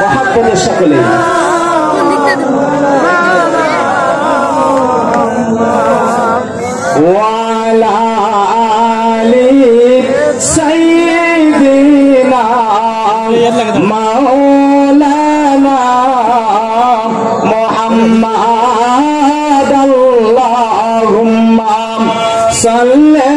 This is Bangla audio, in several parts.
মোহাম্মদের সকলে ওয়ালা আলি সাইয়্যিদিনা মাওলানা মুহাম্মদ আল্লাহুম্মা সাল্লি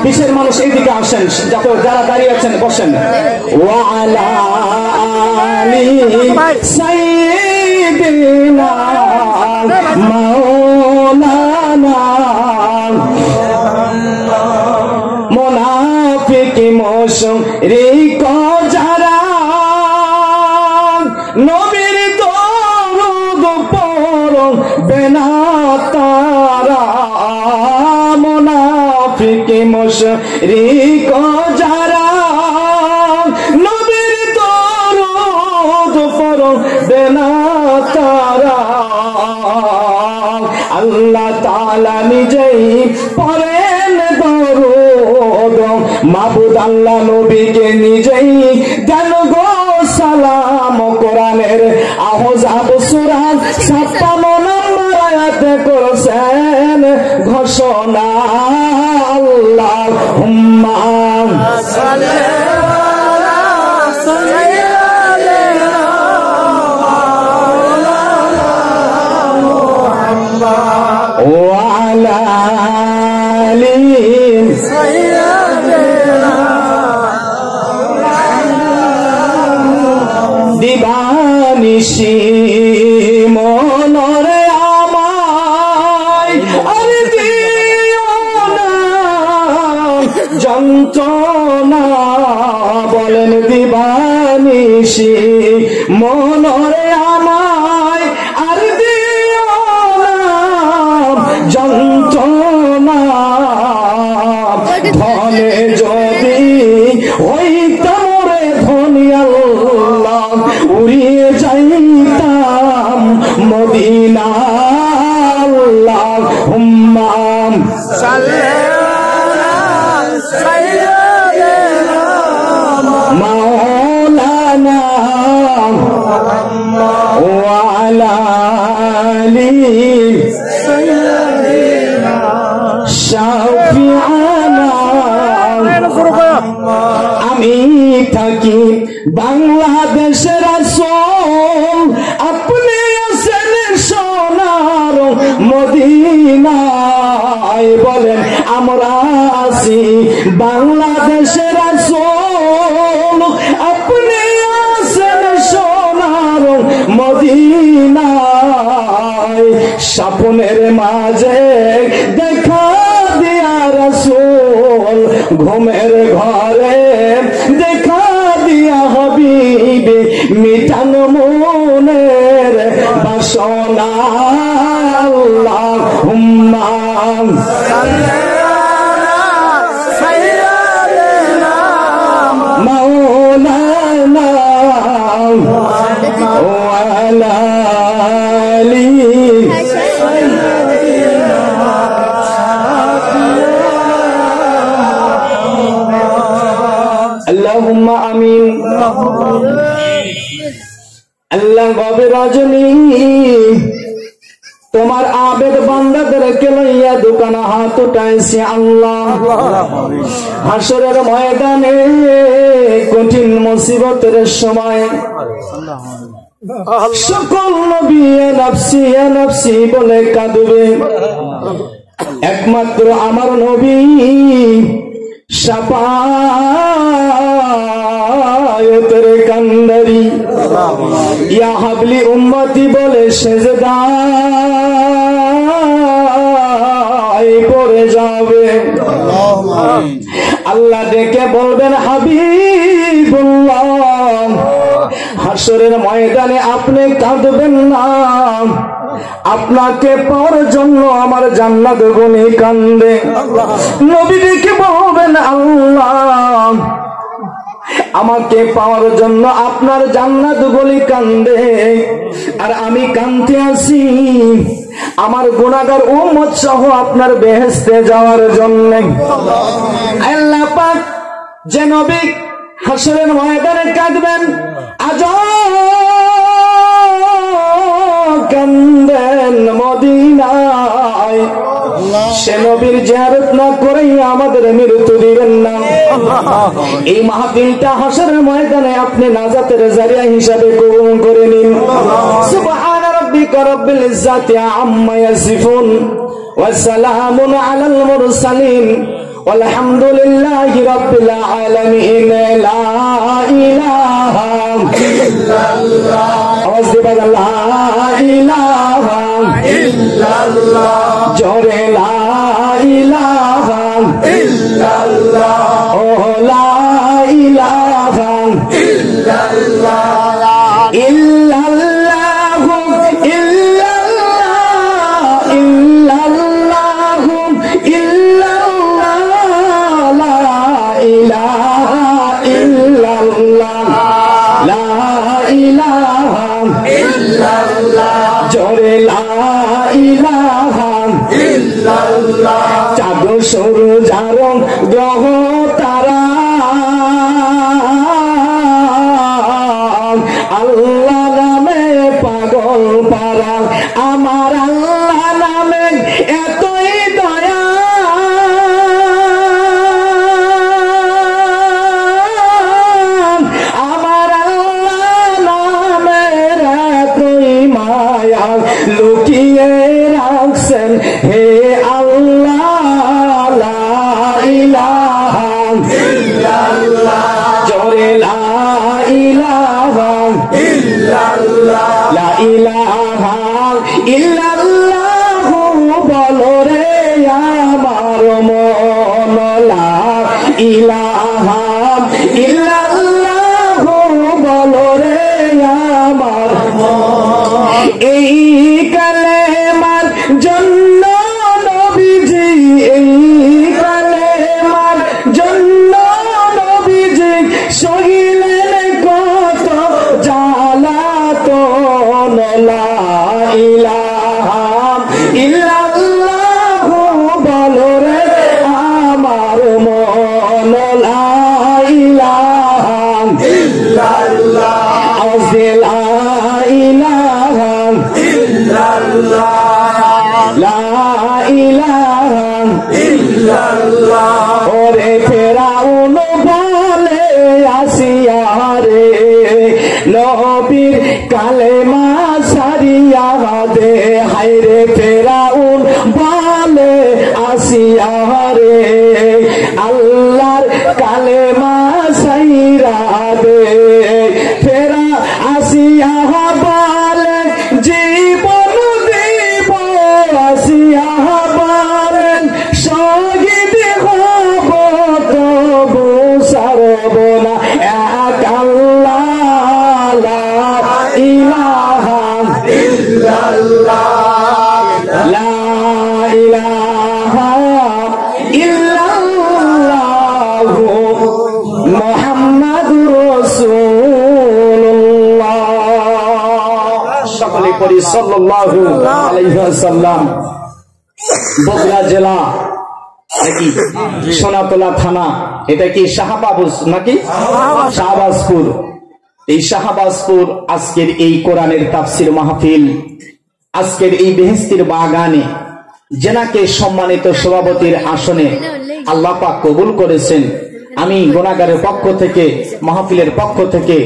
বিশের মানুষ এইদিকে আসেন, যারা দাঁড়িয়ে আছেন বসেন। ওয়ালা আলি সাইয়্যিদিনা মাওলানা মুনাফিক মুশরিক যারা নবীর দরুদ পড়বে না তারা, মুনাফিক মুশরিক যারা নবীর দরুদ পড়বে না তারা, আল্লাহ তাআলা নিজেই পড়েন দরুদ, মাবুদ আল্লাহ নবীকে নিজেই দেন গো সালাম। কোরআনের আহজাব সূরা ৫৬ নম্বর আয়াতে করেছেন ঘোষণা, আল্লাহুম্মা সাল্লি আলা সাইয়্যিদিনা মুহাম্মদ ওয়া আলা আলি সাইয়্যিদিনা। দিবানিশি মনরে আমায় আর দিও না যন্ত্রণা, বলেন দিবানিশি মনরে আমায় আর দিও না যন্ত্রণা, ধনে যদি হইতাম রে ধনী আল্লাহ উড়িয়ে যাইতাম মদিনা, আল্লাহুম্মা সাল্লি আলা সাইয়্যিদিনা মাওলানা ওয়া আলা আলি সাইয়্যিদিনা শাফিআনা। আমি থাকি বাংলাদেশের রাসূল, আপনি আছেন সোনার মদিনায়, বলেন আমরা আছি বাংলাদেশের রাসূল, আপনি আছেন সোনার মদিনায়, স্বপ্নের মাঝে দেখা দিয়া রাসূল, ঘুমের ঘরে দেখা দিয়া হাবিবে মিটান মনের বাসনা, আল্লাহুম্মা সাল্লি আলা সাইয়্যিদিনা মাওলানা ওয়া আলা আলি সাইয়্যিদিনা। আল্লাহুম্মা আমিন। আল্লাহ গবে রজনী তোমার আবেদ বান্দাদেরকে লইয়া দোকানে হাত উঠাইছে আল্লাহ, হাসরের ময়দানে কঠিন মুসিবতের সময় সকল নবী নফসি নফসি বলে কাঁদবে, একমাত্র আমার নবী শাফায়াতের কান্ডারি ইয়া হাবলি উম্মতি বলে সেজদায় পড়ে যাবে। আল্লাহ ডেকে বলবেন হাবিবুল্লাহ, হাসরের ময়দানে আপনি কাঁদবেন না, আপনাকে পাওয়ার জন্য আমার জান্নাত গুনি কান্দে। নবী ডেকে বলবেন আল্লাহ আমাকে পাওয়ার জন্য আপনার জান্নাত গলি কান্দে, আর আমি কান্দতে আছি আমার গুনাহগার উম্মত সহ আপনার বেহেশতে যাওয়ার জন্য। আল্লাহ পাক যে নবী হাসরের ময়দানে কাঁদবেন, আজ কান্দেন মদিনায়, সে নবীর জিয়ারত না করেই আমাদের মৃত্যু দিবেন না। এই মাহফিলটা হাসরের ময়দানে আপনি নাজাতের জারিয়া হিসাবে কবুল করে নিন। সুবহানা রাব্বিকা রাব্বিল ইজ্জাতি আম্মা ইয়াসিফুন ওয়া সালামুন আলাল মুরসালিন walhamdulillahi rabbil alamin। লা ইলাহা ইল্লাল্লাহ, আওয়াজ দিবেন লা ইলাহা ইল্লাল্লাহ, জোরে লা ইলাহা ইল্লাল্লাহ, ও লা ইলাহা ইল্লাল্লাহ, ইল্লাল্লাহু ইল্লাল্লাহ, ইল্লাল্লাহু ইল্লাল্লাহ, লা ইলাহা ইল্লাল্লাহ, লা ইলাহা ইল্লাল্লাহ, জোরে লা ইলাহা ইল্লাল্লাহ। চাঁদ সূরজ আর গ্রহ তারা আল্লাহ নামে পাগল পারা, আমার আল্লাহ নামে এতই দয়া, আমার আল্লাহ নামের এতই মায়া লুকিয়ে রাখছেন হে আল্লাহ। লা ইলাহা ইল্লাল্লাহ, জোরে লা ইলাহা ইল্লাল্লাহ, লা ইলাহা ইল্লাল্লাহ বলো রে আমার মন, লা ইলাহা ইল্লাল্লাহ বলো রে আমার মন। এই কালেমার জন্য নবীজি, এই কালেমার জন্য নবীজি সহিলেন কত জ্বালাতন। লা ইলাহা ইল্লাল্লাহ বলো রে আমার মন, লা ইলাহা ইল্লাল্লাহ, আওয়াজ লা ইলাহা ইল্লাল্লাহ, লা ইলাহা ইল্লাল্লাহ। ওরে ফেরাউন বলে আসিয়া রে, নবীর কালেমা সারিয়া দে, হায়রে ফেরাউন বলে আসিয়া রে, আল্লাহর কালেমা সাইরা দে। ফেরা আসিয়া বলে জীবন দিব, আসিয়া বলেন শহীদ হব, তবু সারব না এক আল্লাহ। লা ইলাহা ইল্লাল্লাহ, লা ইলাহা ইল্লাল্লাহ মুহাম্মাদুর রাসূলুল্লাহ। সকলে পড়ি সাল্লাল্লাহু আলাইহি ওয়াসাল্লাম। বগুড়া জেলা নাকি সোনাতলা থানা, এটা কি শাহবাজ নাকি শাহবাজপুর, এই শাহবাজপুর আজকের এই কোরআনের তাফসীর মাহফিল, আজকের এই বেহেশতের বাগানে জেনাকে সম্মানিত সভাপতির আসনে আল্লাহ পাক কবুল করেছেন। আমি গুনাহগারের পক্ষ থেকে, মাহফিলের পক্ষ থেকে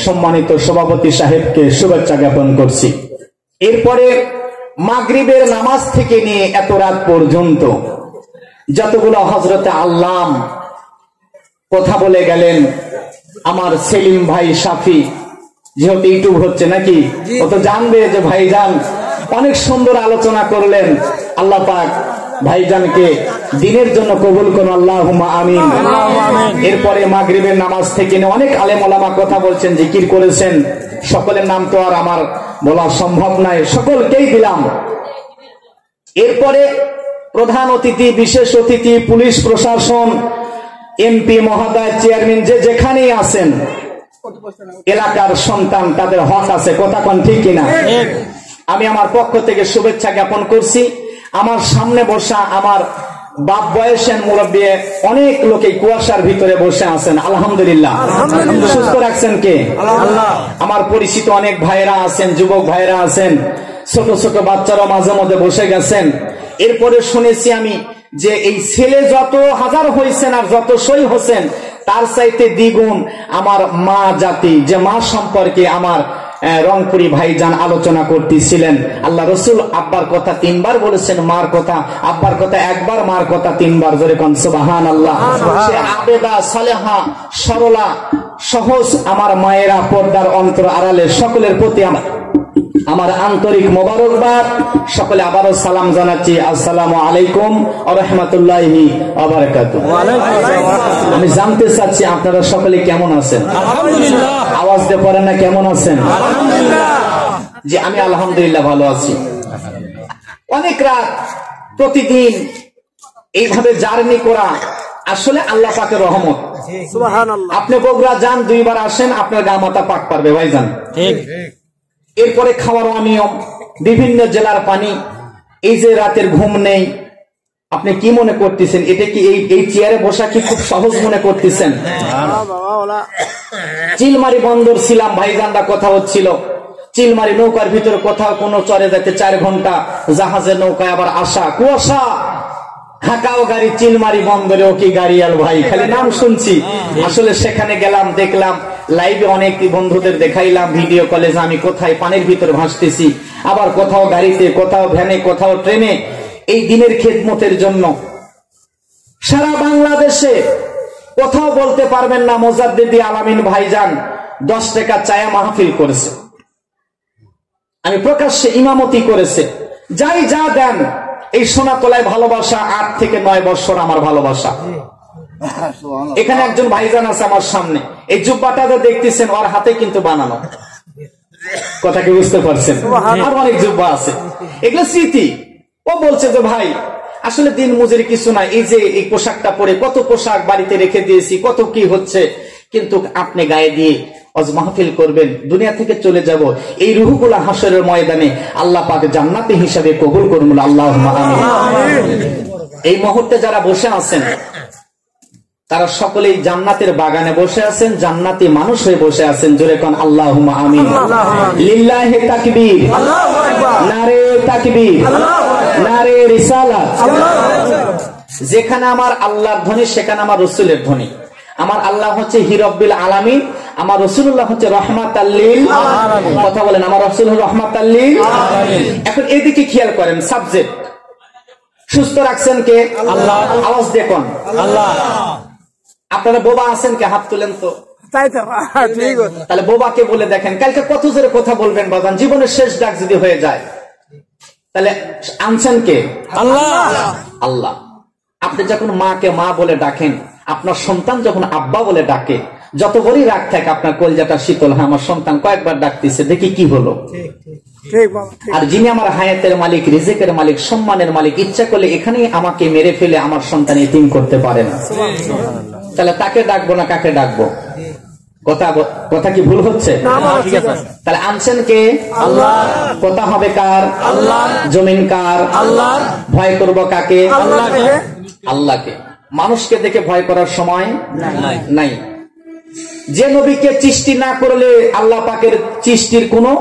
সম্মানিত সভাপতি সাহেবকে শুভেচ্ছা জ্ঞাপন করছি। এরপরে মাগরিবের নামাজ থেকে নিয়ে এত রাত পর্যন্ত যতগুলো হযরতে আল্লাম কথা বলে গেলেন, আমার সেলিম ভাই সাফি, যেহেতু ইউটিউব হচ্ছে নাকি, ও তো জানবে যে ভাইজান অনেক সুন্দর আলোচনা করলেন। আল্লাহ পাক ভাইজানকে দিনের জন্য কবুল করুন, আল্লাহুম্মা আমিন। এরপরে মাগরিবের নামাজ থেকে অনেক আলেম ওলামা কথা বলছেন, জিকির করেছেন, সকলের নাম তো আর আমার বলা সম্ভব নয়, সকলকেই দিলাম। এরপরে প্রধান অতিথি, বিশেষ অতিথি, পুলিশ প্রশাসন, এমপি মহোদয়, চেয়ারম্যান, যে যেখানেই আছেন, এলাকার সন্তান, তাদের হক আছে, কথা কোন ঠিক কিনা? আমি আমার পক্ষ থেকে শুভেচ্ছা জ্ঞাপন করছি। আমার সামনে বসা আমার বাপ বয়সের মুরব্বী অনেক লোকে কুয়াশার ভিতরে বসে আছেন, আলহামদুলিল্লাহ। সুস্থ রাখছেন কে? আল্লাহ। আমার পরিচিত অনেক ভাইরা আছেন, যুবক ভাইরা আছেন, ছোট ছোট বাচ্চারা মাঝে মধ্যে বসে গেছেন। এরপরে শুনেছি আমি যে এই ছেলে যত হাজার হয়েছেন আর যত সই হোসেন, তার চাইতে দ্বিগুণ আমার মা জাতি, যে মা সম্পর্কে আমার রংপুরি ভাইজান আলোচনা করতেছিলেন। আল্লাহ রসুল আব্বার কথা 3 বার বলেছেন, মার কথা আব্বার কথা 1 বার, মার কথা 3 বার। জোরে কোন সুবহানাল্লাহ। সে আবেদা, সালেহা, সরলা, সহজ আমার মায়েরা, পর্দার অন্তর আড়ালে সকলের প্রতি আমার আন্তরিক মোবারকবাদ। সকলে আবারও সালাম জানাচ্ছি, আসসালামু আলাইকুম ওয়া রাহমাতুল্লাহি ওয়া বারাকাতুহু। আমি জানতে চাচ্ছি আপনারা সকলে কেমন আছেন? আলহামদুলিল্লাহ। আওয়াজ দিয়ে পড়েন না, কেমন আছেন? আলহামদুলিল্লাহ। জি, আমি আলহামদুলিল্লাহ ভালো আছি। অনেক রাত প্রতিদিন এইভাবে জার্নি করা আসলে আল্লাহ পাকের রহমত। সুবহানাল্লাহ। আপনি বগুড়া যান, 2 বার আসেন, আপনার গা মাথা পাক পারবে ভাইজান। ঠিক। এরপরে খাওয়ার অনিয়ম, বিভিন্ন জেলার পানি, এই যে রাতের ঘুম নেই, আপনি কি মনে করতেছেন? এটা কি এই চেয়ারে বসা কি খুব সহজ মনে করতেছেন? চিলমারি বন্দর ছিলাম, ভাইজানরা কথা হচ্ছিল, চিলমারি নৌকার ভিতরে কোথাও কোনো চরে যেতে 4 ঘন্টা, জাহাজের নৌকায় আবার আসা, কুয়াশা, ঢাকাও গাড়ি, চিলমারি বন্দরেও কি গাড়িয়াল ভাই, খালি নাম শুনছি। আসলে সেখানে গেলাম, দেখলাম, লাইভে অনেক বন্ধুদের দেখাইলাম, ভিডিও কলে, আমি কোথায় পানির ভিতরে ভাসতেছি, আবার কোথাও গাড়িতে, কোথাও ভ্যানে, কোথাও ট্রেনে, এই দিনের খেদমতের জন্য। সারা বাংলাদেশে কোথাও বলতে পারবেন না মোজাদ্দেদি আলামিন ভাইজান 10 টাকা চায়া মাহফিল করেছে, আমি প্রকাশ্যে ইমামতি করেছে। যাই যা দেন, এই সোনাতলায় ভালোবাসা 8 থেকে 9 বছর আমার ভালোবাসা। এখানে একজন ভাইজান আছে আমার সামনে, এই জুব্বাটা দেখতেছেন, ওর হাতে কিন্তু বানানো, কথা কি বুঝতে পারছেন? আর অনেক জুব্বা আছে, এগুলো স্মৃতি। ও বলছে যে ভাই আসলে দিন মজুরি কিছু না, এই যে এই পোশাকটা পরে কত পোশাক বাড়িতে রেখে দিয়েছি, কত কি হচ্ছে, কিন্তু আপনি গায়ে দিয়ে আজ মাহফিল করবেন, দুনিয়া থেকে চলে যাব, এই রূহগুলা হাসরের ময়দানে আল্লাহ পাক জান্নাতি হিসাবে কবুল করুন, আল্লাহুম্মা আমিন। এই মুহূর্তে যারা বসে আছেন তারা সকলেই জান্নাতের বাগানে বসে আছেন, জান্নাতি মানুষ হয়ে বসে আছেন। জোরে কোন আল্লাহুম্মা আমিন। লিল্লাহি তাকবীর, নারে তাকবীর, নারে রিসালাত। যেখানে আমার আল্লাহর ধ্বনি সেখানে আমার রাসূলের ধ্বনি। আমার আল্লাহ হচ্ছে হিরব্বিল আলামিন, আমার রাসূলুল্লাহ হচ্ছে রাহমাতাল লিল আলামিন। কথা বলেন, আমার রাসূল রাহমাতাল লিল আলামিন। এখন এদিকে খেয়াল করেন, সাবজেক্ট সুস্থ রাখছেন কে? আল্লাহ। আওয়াজ দেখুন, আল্লাহ। আপনারা বোবা আছেন কে? হাত তুলেন তো। তাহলে বোবাকে বলে দেখেন, কালকে কত জোরে কথা বলবেন বাজান, জীবনের শেষ ডাক যদি হয়ে যায়, তাহলে আনছেন কে? আল্লাহ। আল্লাহ। আপনি যখন মাকে মা বলে ডাকেন, আপনার সন্তান যখন আব্বা বলে ডাকে, যত বড়ই রাগ থাকে আপনার কলজাটা শীতল হয়, আমার সন্তান কয়েকবার ডাকতেছে, দেখি কি হলো। আর যিনি আমার হায়াতের মালিক, রিজিকের মালিক, সম্মানের মালিক, ইচ্ছা করলে এখানেই আমাকে মেরে ফেলে আমার সন্তান এতিম করতে পারে না, তাহলে তাকে ডাকবো না কাকে ডাকবো? কথা কি ভুল হচ্ছে? তাহলে আনছেন কে? আল্লাহ। কথা হবে কার? আল্লাহ। জমিন কার? আল্লাহ। ভয় করবো কাকে? আল্লাহকে। আল্লাহকে। মানুষকে দেখে ভয় করার সময় নাই। যে নবীকে সৃষ্টি না করলে আল্লাহ পাকের সৃষ্টির কোনো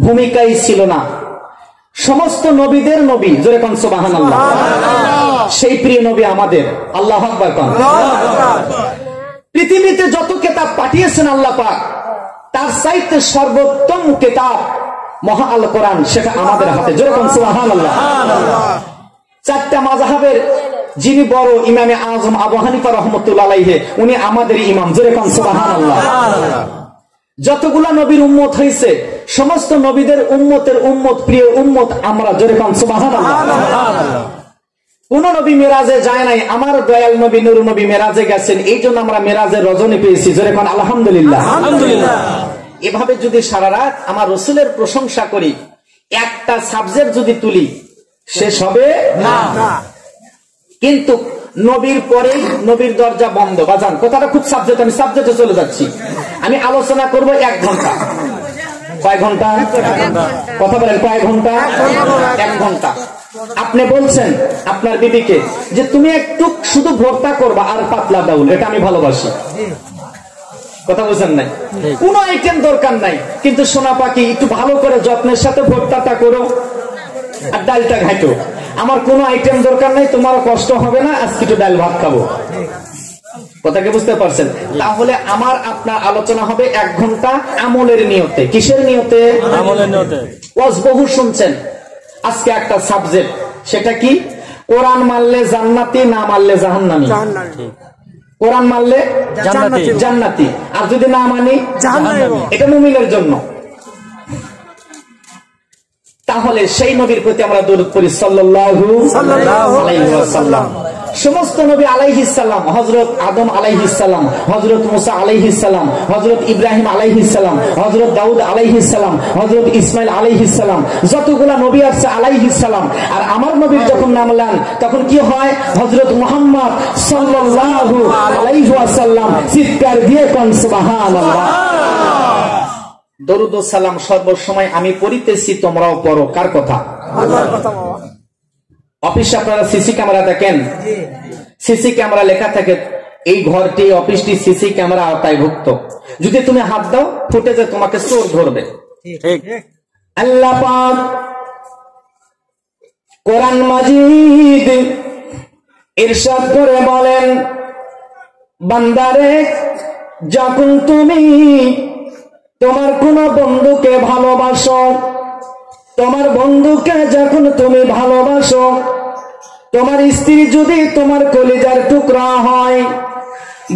ভূমিকাই ছিল না, সমস্ত নবীদের নবী, জোরে কোন সুবহানাল্লাহ। সেই প্রিয় নবী আমাদের, আল্লাহু আকবার কোন। পৃথিবীতে যত কিতাব পাঠিয়েছেন আল্লাহ পাক, তার চাইতে সর্বোত্তম কিতাব মহা আল কোরআন, সেটা আমাদের হাতে, জোরে কোন সুবহানাল্লাহ। 4টা মাযহাবের যিনি বড়, ইমামে আযম আবু হানিফা রাহমাতুল্লাহ আলাইহি, উনি আমাদের ইমাম, জোরে কোন সুবহানাল্লাহ। যতগুলা নবীর উম্মত হয়েছে, সমস্ত নবীদের উম্মতের উম্মত, প্রিয় উম্মত আমরা, জোরে কোন সুবহানাল্লাহ। কোন নবী মেরাজে যায় নাই, আমার দয়াল নবী নূর নবী মেরাজে গেছেন, এই জন্য আমরা মেরাজের রজনী পেয়েছি, জোরে কোন আলহামদুলিল্লাহ। এভাবে যদি সারা রাত আমার রাসূলের প্রশংসা করি, একটা সাবজেক্ট যদি তুলি শেষ হবে না। কিন্তু নবীর পরে নবীর দরজা বন্ধ। বাজান কথাটা খুব সাবজেক্ট, আমি সাবজেক্টে চলে যাচ্ছি। আমি আলোচনা করব 1 ঘন্টা। কয় ঘন্টা? কথা বলেন, কয় ঘন্টা? 1 ঘন্টা। আপনি বলছেন আপনার বিবিকে যে তুমি একটু শুধু ভর্তা করবা আর পাতলা ডাউল, এটা আমি ভালোবাসি। কথা বলছেন নাই? কোনো আইটেম দরকার নাই, কিন্তু সোনা পাখি একটু ভালো করে যত্নের সাথে ভর্তাটা করো আর ডালটা ঘাইটো। আমার কোনো আইটেম দরকার নাই, তোমারও কষ্ট হবে না, আজকে একটু ডাল ভাত খাবো। কথাকে বুঝতে পারছেন? তাহলে আমার আপনার আলোচনা হবে 1 ঘন্টা আমলের নিয়তে। কিসের নিয়তে? আমলের নিয়তে। ওয়াজ বহু শুনছেন, আজকে একটা সাবজেক্ট, সেটা কি? কোরআন মানলে জান্নাতি, না মানলে জাহান্নামী। কোরআন মানলে জান্নাতি, আর যদি না মানি জাহান্নামী। এটা মুমিনের জন্য। তাহলে সেই নবীর প্রতি আমরা দরুদ পড়ি সাল্লাল্লাহু আলাইহি ওয়াসাল্লাম। সমস্ত নবী আলাইহিস সালাম, হযরত আদম আলাইহিস সালাম, হযরত মুসা আলাইহিস সালাম, হযরত ইব্রাহিম আলাইহিস সালাম, হযরত দাউদ আলাইহিস সালাম, হযরত ইসমাইল আলাইহিস সালাম, যতগুলা নবী আছে আলাইহিস সালাম। আর আমার নবীর যখন নাম নেন তখন কি হয়? হযরত মুহাম্মদ সাল্লাল্লাহু আলাইহি ওয়াসাল্লাম। চিৎকার দিয়ে কোন সুবহানাল্লাহ। দরুদ ও সালাম সর্বসময় আমি পড়িতেছি, তোমরাও পড়ো। কার কথা? আল্লাহর কথা। অফিসে আপনারা সিসি ক্যামেরা দেখেন, সিসি ক্যামেরা লেখা থাকে এই ঘরটি, অফিসটি সিসি ক্যামেরা আওতায়ভুক্ত। যদি তুমি হাত দাও ফুটেজে তোমাকে চোর ধরবে। আল্লাহ পাক কোরআন মাজিদ ইরশাদ করে বলেন, বান্দারে যখন তুমি তোমার কোন বন্ধুকে ভালোবাসো, তোমার বন্ধুকে যখন তুমি ভালোবাসো, তোমার স্ত্রী যদি তোমার কলিজার টুকরা হয়,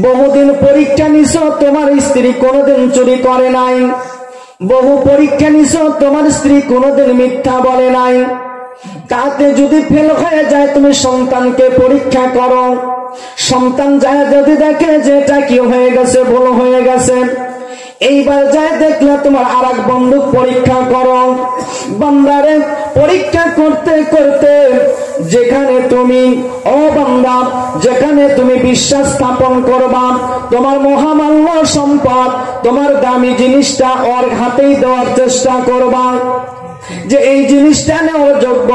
বহুদিন পরীক্ষা নিছো তোমার স্ত্রী কোনোদিন চুরি করে নাই, বহু পরীক্ষা নিছো তোমার স্ত্রী কোনোদিন মিথ্যা বলে নাই, তাতে যদি ফেল হয়ে যায় তুমি সন্তানকে পরীক্ষা করো, সন্তান যায় যদি দেখে যে এটা কি হয়ে গেছে, ভুল হয়ে গেছে, এইবার যায় দেখলে তোমার আর এক বন্ধু পরীক্ষা করো। বান্দারে পরীক্ষা করতে করতে যেখানে তুমি, ও বান্দা, যেখানে তুমি বিশ্বাস স্থাপন করবা, তোমার মহামান্য সম্পদ, তোমার দামি জিনিসটা ওর হাতেই দেওয়ার চেষ্টা করবা, যে এই জিনিসটা নেওয়ার যোগ্য।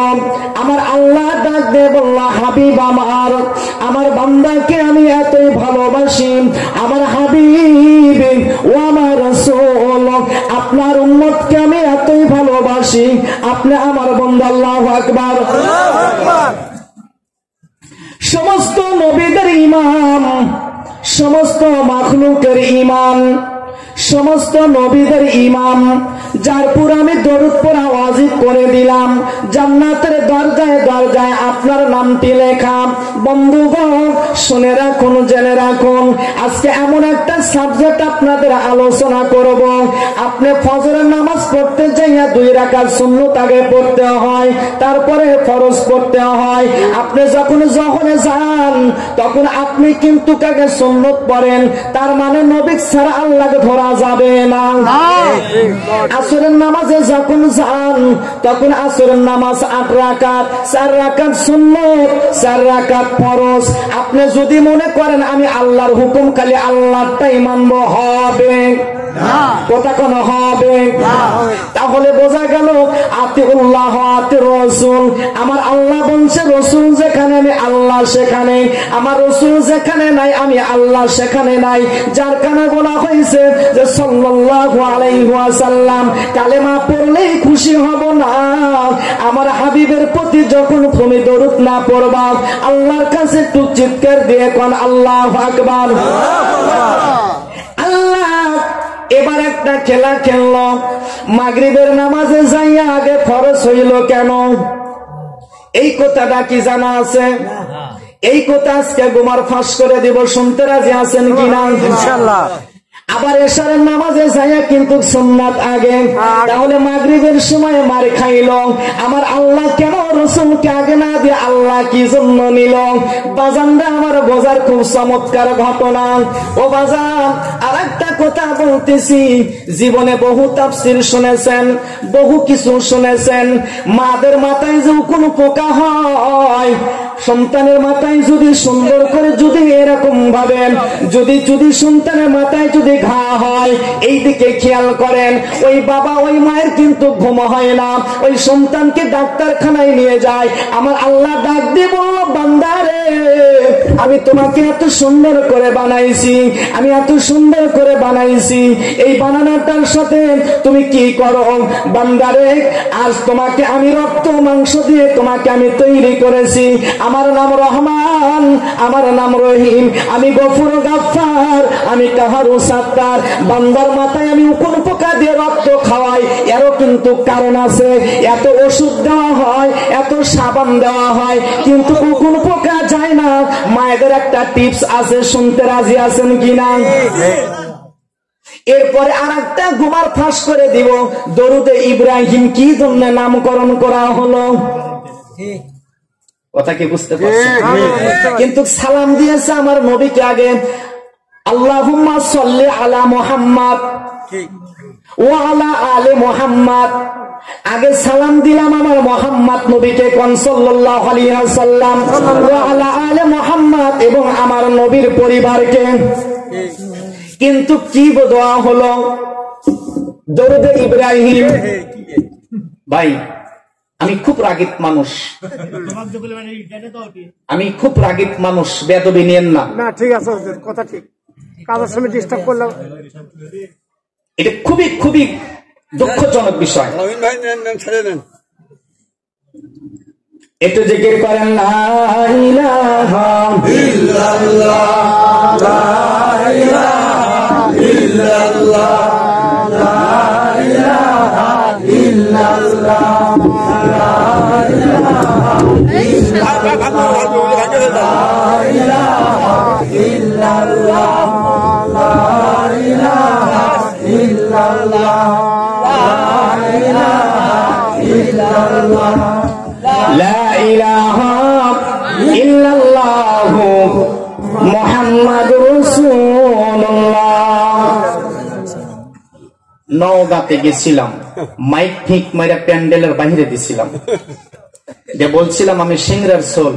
আমার আল্লাহ ডাক দিয়ে বলল, হাবিব আমার বান্দাকে আমি এতই ভালোবাসি, আমার হাবিব ও আমার রাসূল আপনার উম্মতকে আমি এতই ভালোবাসি, আপনি আমার বান্দা। আল্লাহু আকবার। সমস্ত নবীদের ইমাম, সমস্ত মাখলুকের ইমাম, সমস্ত নবীদের ইমাম, যার পুর আমি দরুদ পড়া ওয়াজিব করে দিলাম, জান্নাতের দরজায় দরজায় আপনার নামটি লেখা। বন্ধুগণ শুনে রাখুন, জেনে রাখুন, আজকে এমন একটা সাবজেক্ট আপনাদের আলোচনা করব। আপনি ফজরের নামাজ পড়তে যাইয়া 2 রাকাত সুন্নত আগে পড়তে হয়, তারপরে ফরজ পড়তে হয়। আপনি যখন যান তখন আপনি কিন্তু কাকে সুন্নত পড়েন, তার মানে নবী ছাড়া আল্লাহকে ধরা যাবে না। আসরের নামাজে যখন যান তখন আসরের নামাজ 8 রাকাত, 4 রাকাত সুন্নত, 4 রাকাত ফরজ। আপনি যদি মনে করেন আমি আল্লাহর হুকুম খালি আল্লাহটাই মানব, হবে না, কথা কোন হবে না। তাহলে বোঝা গেল আতিউল্লাহ আতিউর রাসূল। আমার আল্লাহ বলছে রাসূল যেখানে আমি আল্লাহ সেখানে, আমার রাসূল যেখানে নাই আমি আল্লাহ সেখানে নাই। যার কারণে বলা হয়েছে যে সাল্লাল্লাহু আলাইহি ওয়াসাল্লাম কালেমা পড়লেই খুশি হব না, আমার হাবিবের প্রতি যখন তুমি দরুদ না পড়বা আল্লাহর কাছে একটু চিৎকার দিয়ে কোন আল্লাহু আকবার। আল্লাহ এবার একটা খেলা খেললো, মাগরিবের নামাজে যাইয়া আগে ফরজ হইল কেন? এই কথাটা কি জানা আছে? এই কথা আজকে গোমার ফাঁস করে দিব, শুনতে রাজি আছেন কিনা? ইনশাআল্লাহ। আবার এশারের নামাজে যাইয়া কিন্তু সুন্নাত আগে, তাহলে মাগরিবের সময় মার খাইল। আমার আল্লাহ কেন রাসূলকে আগে না দিয়ে আল্লাহ কি জন্য নিল? বাজানরা আমার বোঝার খুব চমৎকার ঘটনা। ও বাজান, আরেকটা কথা বলতেছি, জীবনে বহু তাফসীর শুনেছেন, বহু কিছু শুনেছেন, মাদের মাথায় যে কোনো পোকা হয় সন্তানের মাথায় যদি সুন্দর করে যদি এরকম ভাবে যদি সন্তানের মাথায় যদি ঘা হয়, এই দিকে খেয়াল করেন, ওই বাবা ওই মায়ের কিন্তু ঘুম হয় না, ওই সন্তানকে ডাক্তারখানায় নিয়ে যায়। আমার আল্লাহ ডাক দিয়ে বলল, বান্দারে আমি তোমাকে এত সুন্দর করে বানাইছি, আমি এত সুন্দর করে বানাইছি, এই বানানোটার সাথে তুমি কি করো বান্দারে? আজ তোমাকে আমি রক্ত মাংস দিয়ে তোমাকে আমি তৈরি করেছি। আমার নাম রহমান, আমার নাম রহিম, আমি গফুর গাফফার, আমি কাহারু সাত্তার। বান্দার মাথায় আমি উকুন পোকা দিয়ে রক্ত খাওয়াই, এরও কিন্তু কারণ আছে। এত ওষুধ দেওয়া হয়, এত সাবান দেওয়া হয়, কিন্তু উকুন পোকা যায় না। মায়েদের একটা টিপস আছে, শুনতে রাজি আছেন কিনা? এরপরে আর একটা গুমার ফাঁস করে দিব, দরুদে ইব্রাহিম কি জন্য নামকরণ করা হলো? কথা কি বুঝতে পারছেন? কিন্তু সালাম দিয়েছে আমার নবীকে আগে, আল্লাহুম্মা সাল্লি আলা মুহাম্মাদ ওয়া আলা আলি মুহাম্মাদ। আগে সালাম দিলাম আমার মুহাম্মদ নবীকে, কোন সাল্লাল্লাহু আলাইহি ওয়াসাল্লাম, ওয়া আলা আলি মুহাম্মাদ, এবং আমার নবীর পরিবারকে। কিন্তু কি দোয়া হলো? দরুদে ইব্রাহিম। ভাই আমি খুব রাগিত মানুষ, আমি খুব রাগিত মানুষ, বেয়াদবি নিয়েন না। না ঠিক আছে, কথা ঠিক, কাজের সময় ডিস্টার্ব করলাম। এটা খুবই খুবই দুঃখজনক বিষয়। একটু জিকির করেন, লা ইলাহা ইল্লাল্লাহ, লা ইলাহা ইল্লাল্লাহ, লা ইলাহা ইল্লাল্লাহ, লা ইলাহা ইল্লাল্লাহ, লা ইলাহা ইল্লাল্লাহ, লা ইলাহা ইল্লাল্লাহ, লা ইলাহা ইল্লাল্লাহ মুহাম্মাদুর রাসূলুল্লাহ। নওগাঁতে গেছিলাম, মাইক ঠিক মাইরা প্যান্ডেলের বাইরে দিছিলাম, যে বলছিলাম আমি সিংরার সোল,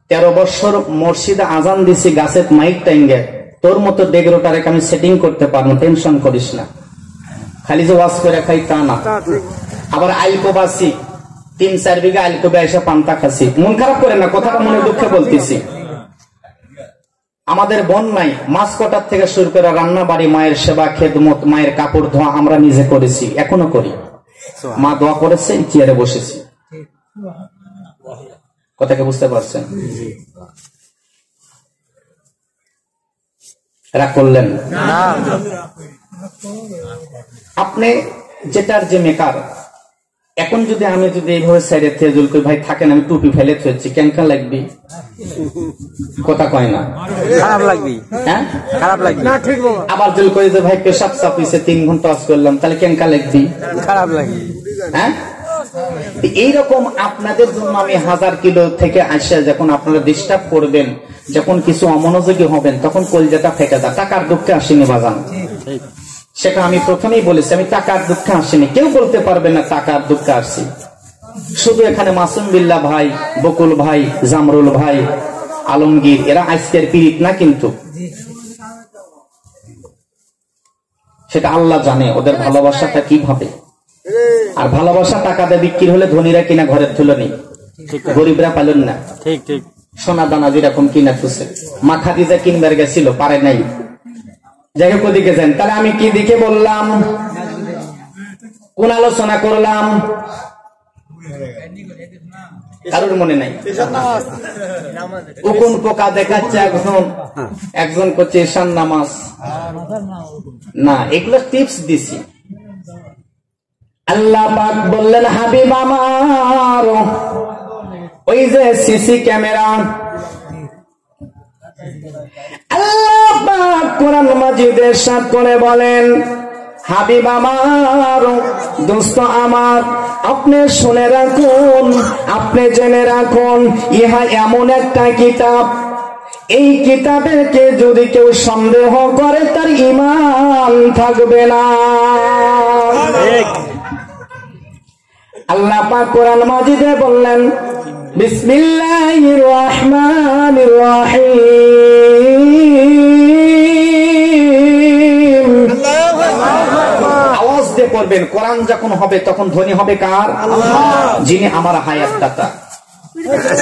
13 বছর মসজিদে আজান দিছি গাছের মাইক টাইঙ্গে, তোর মতো ডেগরোটারে আমি সেটিং করতে পারবো, টেনশন করিস না। খালি যে ওয়াজ করে খাই তা না, আবার আইলকোবাসি 3-4 বিঘা আইলকোবে এসে পান্তা খাসি। মন খারাপ করে না, কথাটা মনে দুঃখে বলতেছি। আমাদের বন নাই, মাছ কটার থেকে শুরু করে রান্না বাড়ি, মায়ের সেবা খেদমত, মায়ের কাপড় ধোয়া আমরা নিজে করেছি, এখনো করি। মা দোয়া করেছে, চেয়ারে বসেছি। কথাকে বুঝতে পারছেন? রাগ করলেন না? আপনি যেটার যে মেকার, এখন যদি আমি যদি এইভাবে সাইডে তেজুল করি, ভাই থাকেন আমি টুপি ফেলে থুয়েছি, কেনকা লাগবি? কথা কয় না, খারাপ লাগবি। হ্যাঁ খারাপ লাগবে না, ঠিক। আবার জল করে যে ভাই পেশাব চাপিয়েছে 3 ঘন্টা ওয়াজ করলাম, তাহলে কেনকা লাগবি? খারাপ লাগবে। হ্যাঁ এইরকম আপনাদের জন্য আমি 1000 কিলো থেকে আসে যখন আপনারা ডিস্টার্ব করবেন, যখন কিছু অমনোযোগী হবেন, তখন কলজাটা ফেটে যায়। টাকার দুঃখে আসেনি বাজান, সেটা আমি প্রথমেই বলেছি, আমি টাকার দুঃখে আসিনি। কেউ বলতে পারবে না টাকার দুঃখে আসছি। শুধু এখানে মাসুম বিল্লাহ ভাই, বকুল ভাই, জামরুল ভাই, আলমগীর, এরা আজকের পীড়িত না, কিন্তু সেটা আল্লাহ জানে ওদের ভালোবাসাটা কিভাবে। আর ভালোবাসা টাকা দিয়ে বিক্রি হলে ধনীরা কিনা ঘরের তুলনি, গরিবরা পালন না। ঠিক ঠিক, সোনা দানা যেরকম কিনা খুঁজছে, মা খাদিজা কিনবার গেছিল, পারে নাই। যাই হোক, ওদিকে যান। তাহলে আমি কি দিকে বললাম, কোন আলোচনা করলাম, কারোর মনে নাই? কোন পোকা দেখাচ্ছে একজন করছে ঈশান নামাজ, না এগুলো টিপস দিছি। আল্লাহ পাক বললেন, হাবিব আমার ওই যে সিসি ক্যামেরা, আল্লাহ পাক কোরআন মাজিদে সাত করে বলেন, হাবিব আমার, দোস্ত আমার, আপনি শুনে রাখুন, আপনি জেনে রাখুন, ইহা এমন একটা কিতাব, এই কিতাবের কে যদি কেউ সন্দেহ করে তার ঈমান থাকবে না। আল্লাহ পাক কোরআন মাজিদে বললেন, বিসমিল্লাহির রহমানির রহিম। আওয়াজ দিয়ে পড়বেন। কোরআন যখন হবে তখন ধ্বনি হবে কার? যিনি আমার হায়াত দাতা।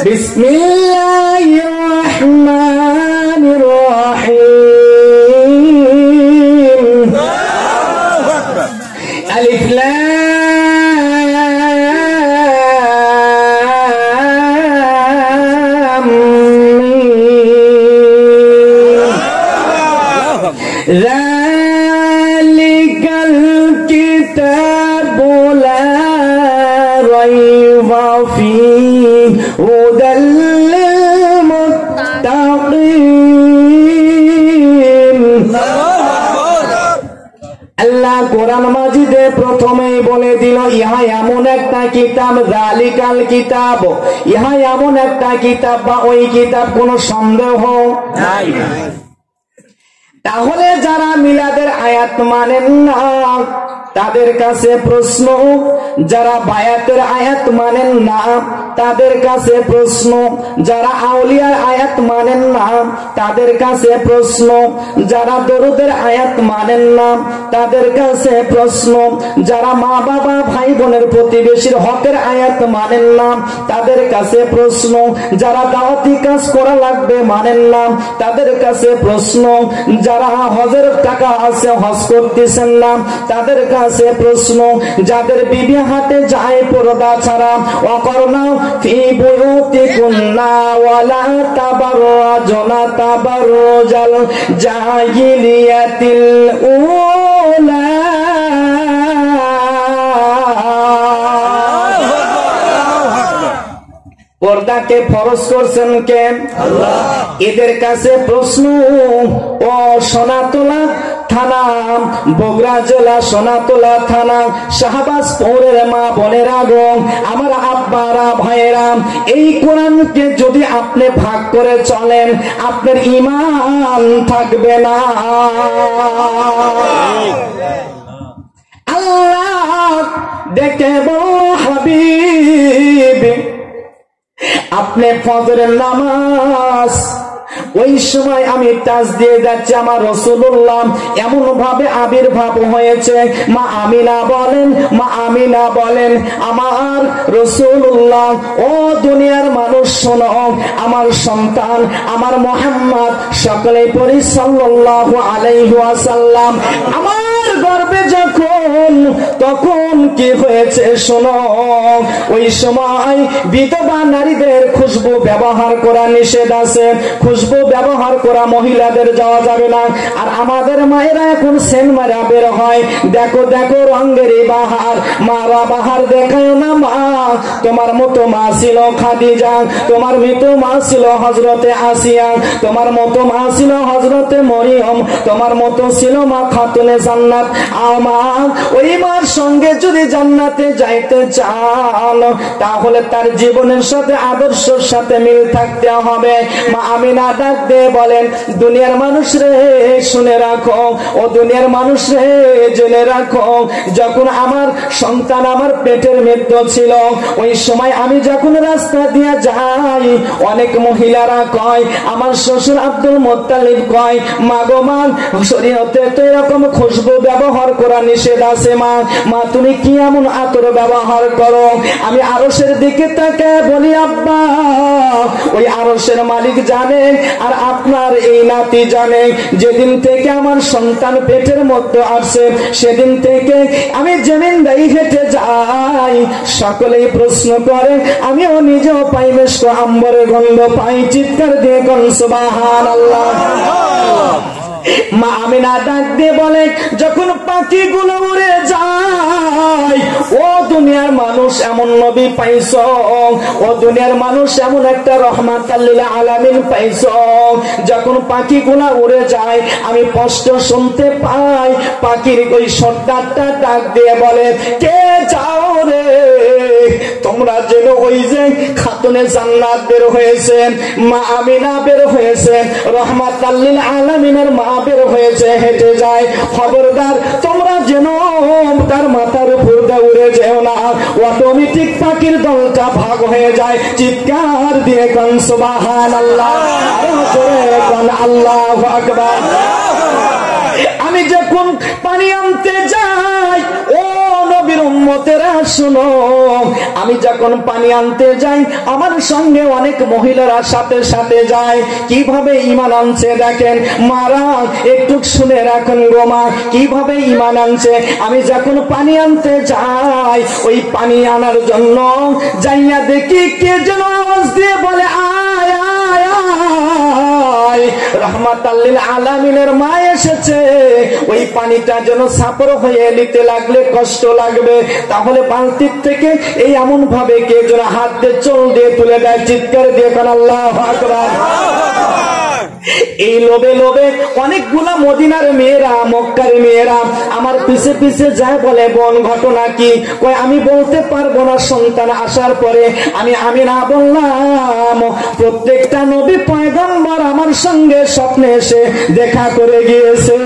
বিসমিল্লাহির রহমানির রহিম। আলিফ লাম মিম। যালিকাল কিতাবু লা রাইবা ফীহি হুদাল লিল মুত্তাকিন। আল্লাহ কোরআন মাজিদে প্রথমেই বলে দিল ইহা এমন একটা কিতাব, যালিকাল কিতাব, ইহা এমন একটা কিতাব বা ওই কিতাব, কোনো সন্দেহ নাই। তাহলে যারা মিলাদের আয়াত মানেন না তাদের কাছে প্রশ্ন, যারা বায়াতের আয়াত মানেন না তাদের কাছে প্রশ্ন, যারা আউলিয়ার আয়াত মানেন না তাদের কাছে প্রশ্ন, যারা দরুদের আয়াত মানেন না তাদের কাছে প্রশ্ন, যারা মা বাবা ভাই বোনের প্রতিবেশীর হকের আয়াত মানেন না তাদের কাছে প্রশ্ন, যারা দাওয়াতি কাজ করা লাগবে মানেন না তাদের কাছে প্রশ্ন, যারা হজের টাকা আছে হজ করতেছেন না তাদের কাছে প্রশ্ন, যাদের বিবি হাতে যায় পর্দা ছাড়া ওয়াকরনা ফি বুয়ুতিকুন্না ওয়ালা তাবাররাজনা তাবাররুজাল জাহিলিয়াতিল উলা। পর্দাকে ফরজ করছেন কে? আল্লাহ। এদের কাছে প্রশ্ন, ও সোনাতলা থানা, বগুড়া জেলা সোনাতলা থানা, শাহবাজপুরের মা বোনেরা গো, আমার আব্বারা ভাইয়েরা, এই কোরআনকে যদি আপনি ভাগ করে চলেন আপনার ঈমান থাকবে না। আল্লাহ দেখে বল হাবিব, আপনি ফজরের নামাজ ওই সময় আমি টাচ দিয়ে যাচ্ছি, আমার রাসূলুল্লাহ এমন ভাবে আবির্ভাব হয়েছে। মা আমিনা বলেন, মা আমিনা বলেন, আমার রাসূলুল্লাহ, ও দুনিয়ার মানুষ শোনো, আমার সন্তান আমার মুহাম্মদ, সকলেই পড়ি সাল্লাল্লাহু আলাইহি ওয়াসাল্লাম, আমার গর্ভে যখন তখন কি হয়েছে শোনো। ওই সময় বিধবা নারীদের খুশবু ব্যবহার করা নিষেধ আছে, খুশবু ব্যবহার করা মহিলাদের যাওয়া যাবে না। আর আমাদের মায়েরা এখন সেন মারা বের হয়, দেখো দেখো রঙের বাহার, মারা বাহার দেখায় না মা। তোমার মতো মা ছিল খাদিজা, তোমার মতো মা ছিল হযরতে আসিয়া, তোমার মতো মা ছিল হযরতে মরিয়ম, তোমার মতো ছিল মা খাতুনে জান্নাত। আমার ওই মার সঙ্গে যদি জান্নাতে যাইতে চান তাহলে তার জীবনের সাথে আদর্শের সাথে মিল থাকতে হবে। মা আমিনা ডাক দিয়ে বলেন, দুনিয়ার মানুষ রে শুনে রাখো, ও দুনিয়ার মানুষ রে জেনে রাখো, যখন আমার সন্তান আমার পেটের মধ্যে ছিল ওই সময় আমি যখন রাস্তা দিয়ে যাই অনেক মহিলারা কয়, আমার শ্বশুর আব্দুল মুত্তালিব কয়, মা গো মা, শরীয়তে তো এরকম খুশবু ব্যবহার করা নিষেধ আছে মা, মা তুমি কি এমন আতর ব্যবহার করো? আমি আরশের দিকে তাকায় বলি, আব্বা ওই আরশের মালিক জানে আর আপনার এই নাতি জানে, যেদিন থেকে আমার সন্তান পেটের মধ্যে আসছে সেদিন থেকে আমি জমিন দাই হেঁটে যাই, সকলেই প্রশ্ন করে, আমিও নিজেও পাই বেশ আম্বরের গন্ধ পাই, চিৎকার দিয়ে কোন সুবহানাল্লাহ। মা আমিনা ডাক দিয়ে বলে, যখন পাখিগুলো উড়ে যায়, ও দুনিয়ার মানুষ এমন নবী পাইছো, ও দুনিয়ার মানুষ এমন একটা রহমাতাল লিল আলামিন পাইছো, যখন পাখিগুলো উড়ে যায় আমি স্পষ্ট শুনতে পাই পাখির ওই সর্দারটা ডাক দিয়ে বলে, কে যাও রে তোমরা যেন ওই ওই যে খাতুনে জান্নাত বের হয়েছে, মা আমিনা বের হয়েছে, রহমাতাল লিল আলামিনের মা বের হয়েছে, হেঁটে যায়। খবরদার তোমরা যেন তার মাথার উপর দিয়ে উড়ে যেও না, অটোমেটিক পাখির দলটা ভাগ হয়ে যায়। চিৎকার দিয়ে কোন সুবহানাল্লাহ, আরো জোরে কোন আল্লাহু আকবার। আমি যখন পানি আনতে যাই, ও নবীর উম্মতেরা শুনো, আমি যখন পানি আনতে যাই আমার সঙ্গে অনেক মহিলারা সাথে সাথে যায়। কিভাবে ঈমান আনছে দেখেন মারা, একটু শুনে রাখুন গো মা, কিভাবে ঈমান আনছে। আমি যখন পানি আনতে যাই, ওই পানি আনার জন্য যাইয়া দেখি কে যেন আওয়াজ দিয়ে বলে আয় আয় আয়, রহমাতাল লিল আলামিনের মা এসেছে। ওই পানিটা যেন সাপর হয়ে নিতে লাগলে কষ্ট লাগবে, তাহলে বালতির থেকে এই এমন ভাবে কে যেন হাত দিয়ে চোল দিয়ে তুলে দেয়। চিৎকার দিয়ে কোন আল্লাহু আকবার। এই লোভে লোভে অনেকগুলা মদিনার মেয়েরা, মক্কার মেয়েরা আমার পিছে পিছে যায়, বলে বোন ঘটনা কি? কই আমি বলতে পারবো না, সন্তান আসার পরে আমি না বললাম। প্রত্যেকটা নবী পয়গম্বর আমার সঙ্গে স্বপ্নে এসে দেখা করে গিয়েছে।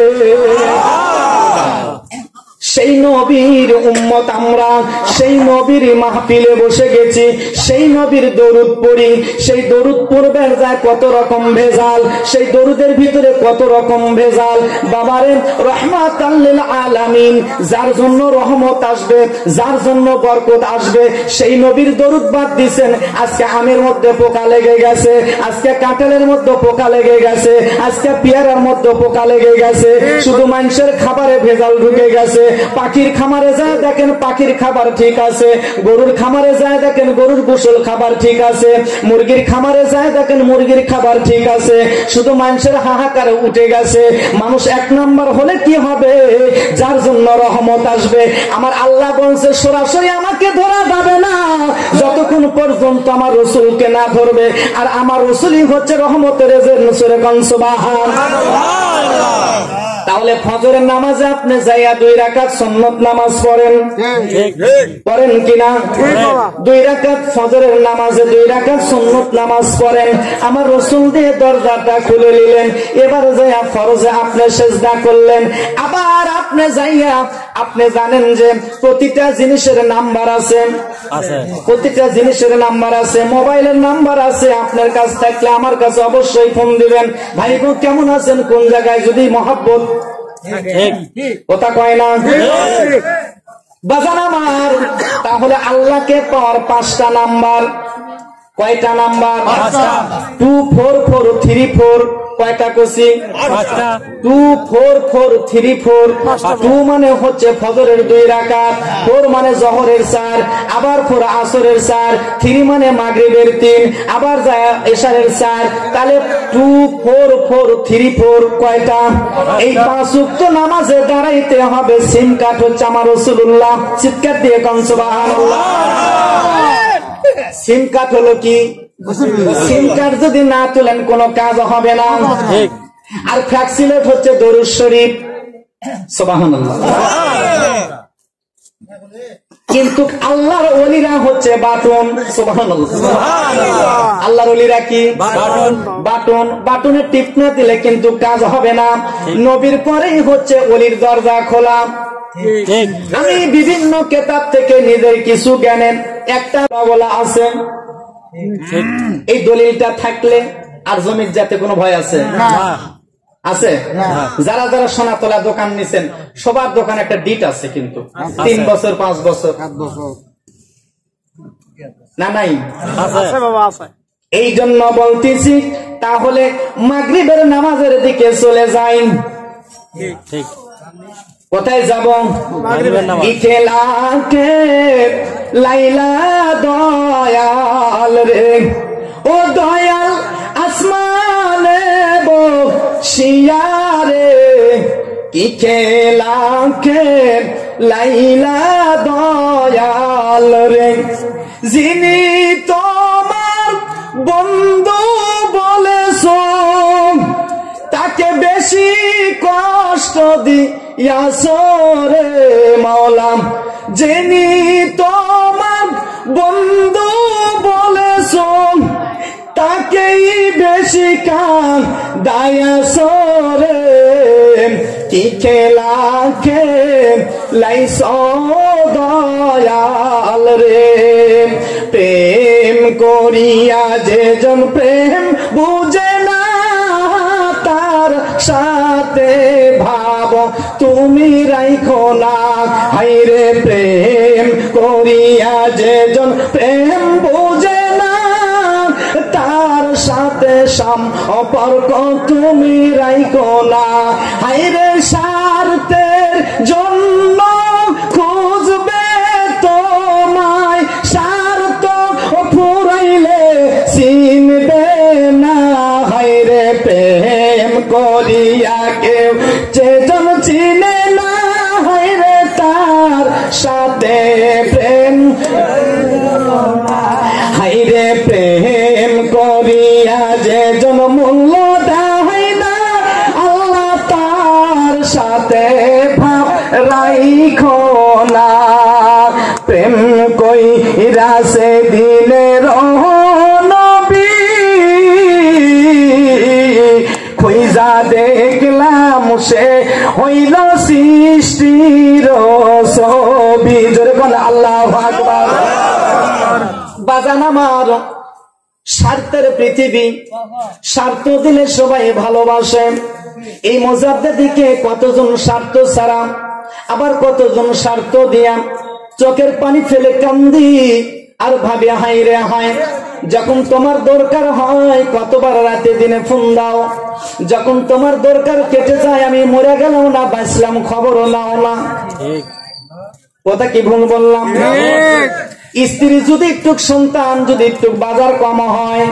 সেই নবীর উম্মত আমরা, সেই নবীর মাহফিলে বসে গেছি, সেই নবীর দরুদ পড়ি। সেই দরুদ পড়বেন যায় কত রকম ভেজাল, সেই দরুদের ভিতরে কত রকম ভেজাল। বাবারে রহমাতাল লিল আলামিন, যার জন্য রহমত আসবে, যার জন্য বরকত আসবে, সেই নবীর দরুদ বাদ দিছেন। আজকে আমের মধ্যে পোকা লেগে গেছে, আজকে কাঁঠালের মধ্যে পোকা লেগে গেছে, আজকে পেয়ারার মধ্যে পোকা লেগে গেছে, শুধু মানুষের খাবারে ভেজাল ঢুকে গেছে। পাখির খামারে যায় দেখেন পাখির খাবার ঠিক আছে, গরুর খামারে যায় দেখেন গরুর গোসল খাবার ঠিক আছে, মুরগির খামারে যায় দেখেন মুরগির খাবার ঠিক আছে, শুধু মানুষের হাহাকার উঠে গেছে। মানুষ এক নাম্বার হলে কি হবে? যার জন্য রহমত আসবে। আমার আল্লাহ বলছে সরাসরি আমাকে ধরা যাবে না যতক্ষণ পর্যন্ত আমার রসুলকে না ধরবে, আর আমার রসুলই হচ্ছে রহমতের এজেন্ট। সুবহানাল্লাহ। তাহলে ফজরের নামাজে আপনি যাইয়া 2 রাকাত সুন্নত নামাজ পড়েন, পড়েন কিনা? 2 রাকাত ফজরের নামাজে 2 রাকাত সুন্নত নামাজ পড়েন। আমার রাসূল দিয়ে দরজাটা খুলে নিলেন। এবার যাইয়া ফরজে আপনি সিজদা করলেন। আবার আপনি যাইয়া, আপনি জানেন যে প্রতিটা জিনিসের নাম্বার আছে, প্রতিটা জিনিসের নাম্বার আছে, মোবাইলের নাম্বার আছে। আপনার কাছে থাকলে আমার কাছে অবশ্যই ফোন দিবেন, ভাই গো কেমন আছেন, কোন জায়গায়, যদি মহব্বত কথা কয় না বাজান আমার। তাহলে আল্লাহকে পাওয়ার 5টা নাম্বার। কয়টা নাম্বার? 2 4 4 3 4। কয়টা কছি? 2 4 4 3 4। 2 মানে হচ্ছে ফজরের 2 রাকাত, 4 মানে জোহরের 4, আবার 4 আসরের 4, 3 মানে মাগরিবের 3, আবার যায় এশারের 4। তাহলে 2 4 4 3 4 কয়টা? এই 5 ওয়াক্ত নামাজে দাঁড়াইতে হবে। সিম কার্ড হচ্ছে আমার রাসূলুল্লাহ। চিৎকার দিয়ে কোন সুবহানাল্লাহ। সিম কার্ড হলো কি? সিম কার্ড যদি না তুলেন কোনো কাজ হবে না। আর ফ্যাক্সিলেট হচ্ছে দরুদ শরীফ। সুবহানাল্লাহ। কিন্তু আল্লাহর ওলিরা হচ্ছে বাটন। সুবহানাল্লাহ। আল্লাহর ওলিরা কি? বাটন। বাটনে টিপ না দিলে কিন্তু কাজ হবে না। নবীর পরেই হচ্ছে ওলির দরজা খোলা। আমি বিভিন্ন কিতাব থেকে নিজের কিছু জ্ঞানের একটা বলা আছে। এই দলিলটা থাকলে আর জমির যাতে কোনো ভয় আছে? আছে। যারা যারা সোনাতলা দোকান নিছেন সবার দোকানে একটা ডিট আছে, কিন্তু 3 বছর 5 বছর না নাই? এই জন্য বলতেছি, তাহলে মাগরিবের নামাজের দিকে চলে যাই। কোথায় যাব? ইখলাকে লাইলা দয়াল রে, ও দয়াল আসমানে বসিয়া রে, ইখলাকে লাইলা দয়াল রে, যিনি তোমার বন্ধু বলেছো তাকে বেশি কষ্ট দিয়াছো রে মাওলা, যিনি তোমার বন্ধু এই বেশি কান দায়া সরে কি খেলা খেলাইছ দয়াল রে প্রেম করিয়া যেজন প্রেম বুঝে না তার সাথে ভাব তুমি রাইখো না হাইরে প্রেম করিয়া যেজন প্রেম বুঝে না তার সাথে সম্পর্ক তুমি রাইখো না হাইরে স্বার্থের জন্য খুঁজবে তোমায় স্বার্থ ফুরাইলে চিনবে না হাইরে প্রেম করিয়া কেউ যেজন চিনে না হাইরে তার সাথে প্রেম হাইরে প্রেম করিয়া যেজন মূল্য দেয় না আল্লাহ তার সাথে ভাব রাইখো না প্রেম কইরা সে দিনের নবী খুঁজা দেখলাম সে হইল সৃষ্টির ছবি জোরে বলে আল্লাহু আকবার বাজান আমার স্বার্থের পৃথিবী স্বার্থ দিলে সবাই ভালোবাসে এই মজাদের দিকে কতজন স্বার্থ ছাড়া আবার কতজন স্বার্থ দিয়া চোখের পানি ফেলে কান্দি আর ভাবে হাই রে হাই যখন তোমার দরকার হয় কতবার রাতে দিনে ফোন দাও যখন তোমার দরকার কেটে যায় আমি মরে গেলাম না বাঁচলাম খবরও নাও না কথা কি ভুল বললাম স্ত্রী যদি একটু সন্তান যদি একটু বাজার কম হয়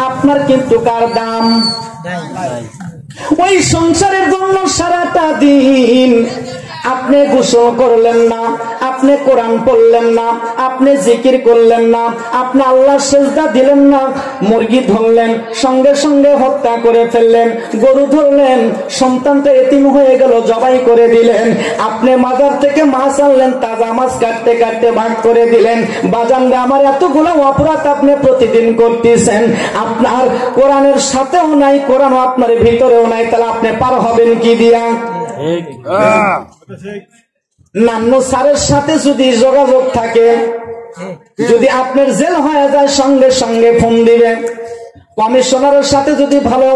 আপনার কিন্তু কার দাম ওই সংসারের জন্য সারাটা দিন আপনি গোসল করলেন না আপনি কোরআন পড়লেন না আপনি জিকির করলেন না আপনি আল্লাহর সিজদা দিলেন না মুরগি ধরলেন সঙ্গে সঙ্গে হত্যা করে ফেললেন গরু ধরলেন সন্তানটা এতিম হয়ে গেল জবাই করে দিলেন আপনি মাজার থেকে মাছ আনলেন তাজা মাছ কাটতে কাটতে ভাগ করে দিলেন বাজানরা আমার এতগুলো অপরাধ আপনি প্রতিদিন করতেছেন আপনার কোরআনের সাথেও নাই কোরআনও আপনার ভিতরেও নাই তাহলে আপনি পার হবেন কি দিয়া নান্য স্যারের সাথে যদি যোগাযোগ থাকে যদি আপনার জেল হয়ে যায় সঙ্গে সঙ্গে ফোন দিবেন কমিশনারের সাথে যদি ভালো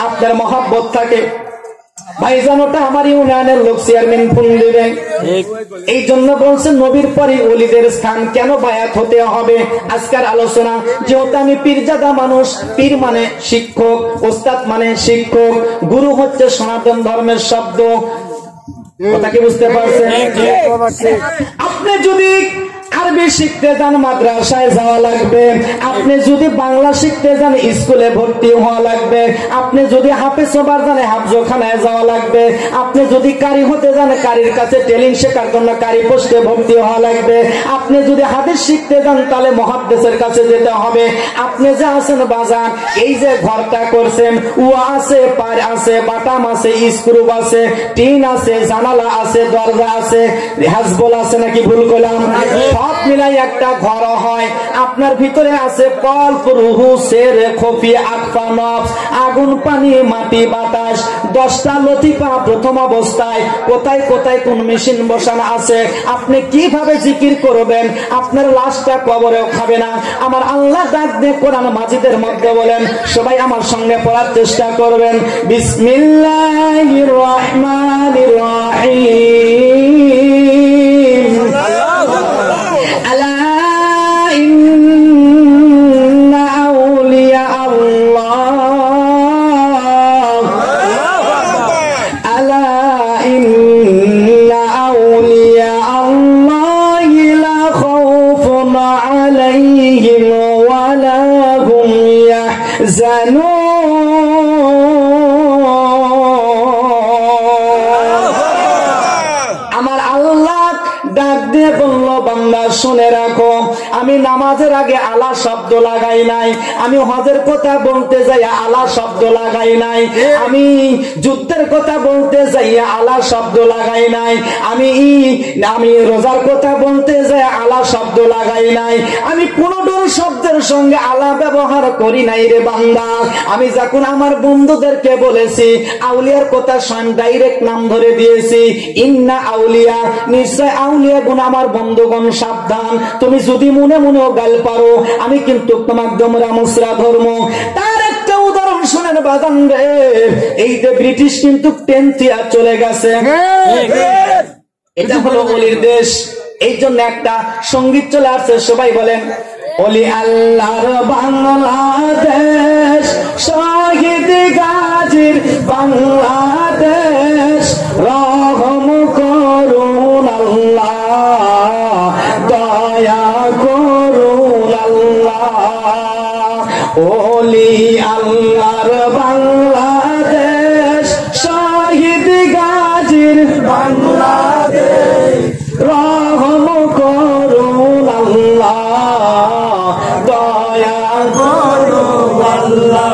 আপনার মহব্বত থাকে ভাইজান ওটা আমার ইউনিয়নের লোক চেয়ারম্যান ফোন দিবেন এই জন্য বলছেন নবীর পরে ওলিদের স্থান কেন বায়াত হতে হবে আজকের আলোচনা যেহেতু আমি পীরজাদা মানুষ পীর মানে শিক্ষক ওস্তাদ মানে শিক্ষক গুরু হচ্ছে সনাতন ধর্মের শব্দ কথা কি বুঝতে পারছেন আপনি যদি আরবি শিখতে যান মাদ্রাসায় যাওয়া লাগবে আপনি যদি বাংলা শিখতে যান স্কুলে ভর্তি হওয়া লাগবে আপনি যদি হাফেজ হবার জানে হাফজখানায় যাওয়া লাগবে আপনি যদি কারি হতে যান কারির কাছে টেলিং শেখার জন্য কারি পোস্টে ভর্তি হওয়া লাগবে আপনি যদি হাদিস শিখতে যান তাহলে মুহাদ্দিসের কাছে যেতে হবে আপনি যে আছেন বাজার এই যে ঘরটা করছেন ও আছে পার আছে বাটাম আছে স্ক্রু আছে টিন আছে জানালা আছে দরজা আছে হাজবল আছে নাকি ভুল করলাম সব মিলাই একটা ঘর হয় আপনার ভিতরে আছে কল্প রুহু সের খফি আকফা নফস আগুন পানি মাটি বাতাস 10টা লতিফা প্রথম অবস্থায় কোথায় কোথায় কোন মেশিন বসানো আছে আপনি কিভাবে জিকির করবেন আপনার লাশটা কবরেও খাবে না আমার আল্লাহ ডাক দিয়ে কোরআন মাজিদের মধ্যে বলেন সবাই আমার সঙ্গে পড়ার চেষ্টা করবেন বিসমিল্লাহির রহমানির রহিম আলা ইন্না আউলিয়া আল্লাহ আলা ইন্না আউলিয়া আল্লাহ লা খাউফুন আলাইহিম ওয়া লা হুম ইয়াহজানুন শুনে রাখো আমি নামাজের আগে আলা শব্দ লাগাই নাই, আমি হজের কথা বলতে যাইয়া আলা শব্দ লাগাই নাই, আমি যুদ্ধের কথা বলতে যাইয়া আলা শব্দ লাগাই নাই, আমি রোজার কথা বলতে যাইয়া আলা শব্দ লাগাই নাই, আমি কোনটা শব্দের সঙ্গে আলা ব্যবহার করি নাই রে বান্দা। আমি যখন আমার বন্ধুদেরকে বলেছি আউলিয়ার কথা স্বয়ং ডাইরেক্ট নাম ধরে দিয়েছি, ইন্না আউলিয়া, নিশ্চয় আউলিয়া গুণ আমার বন্ধুগণ সাবধান, তুমি যদি মনে মনেও গাল পারো আমি কিন্তু তোমার দমরা মুসরা ধর্ম। তার একটা উদাহরণ শুনেন বাজান রে, এই যে ব্রিটিশ কিন্তু 10th ইয়ার চলে গেছে, এটা হলো অলির দেশ, এই জন্য একটা সঙ্গীত চলে আসছে, সবাই বলেন অলি আল্লাহর বাংলাদেশ, শহীদ গাজীর বাংলাদেশ, রহম করুন আল্লাহ, দয়া করুন আল্লাহ। অলি আল্লাহর বাংলাদেশ, শহীদ গাজীর বাংলাদেশ, রহম করুন আল্লাহ, দয়া করুন আল্লাহ।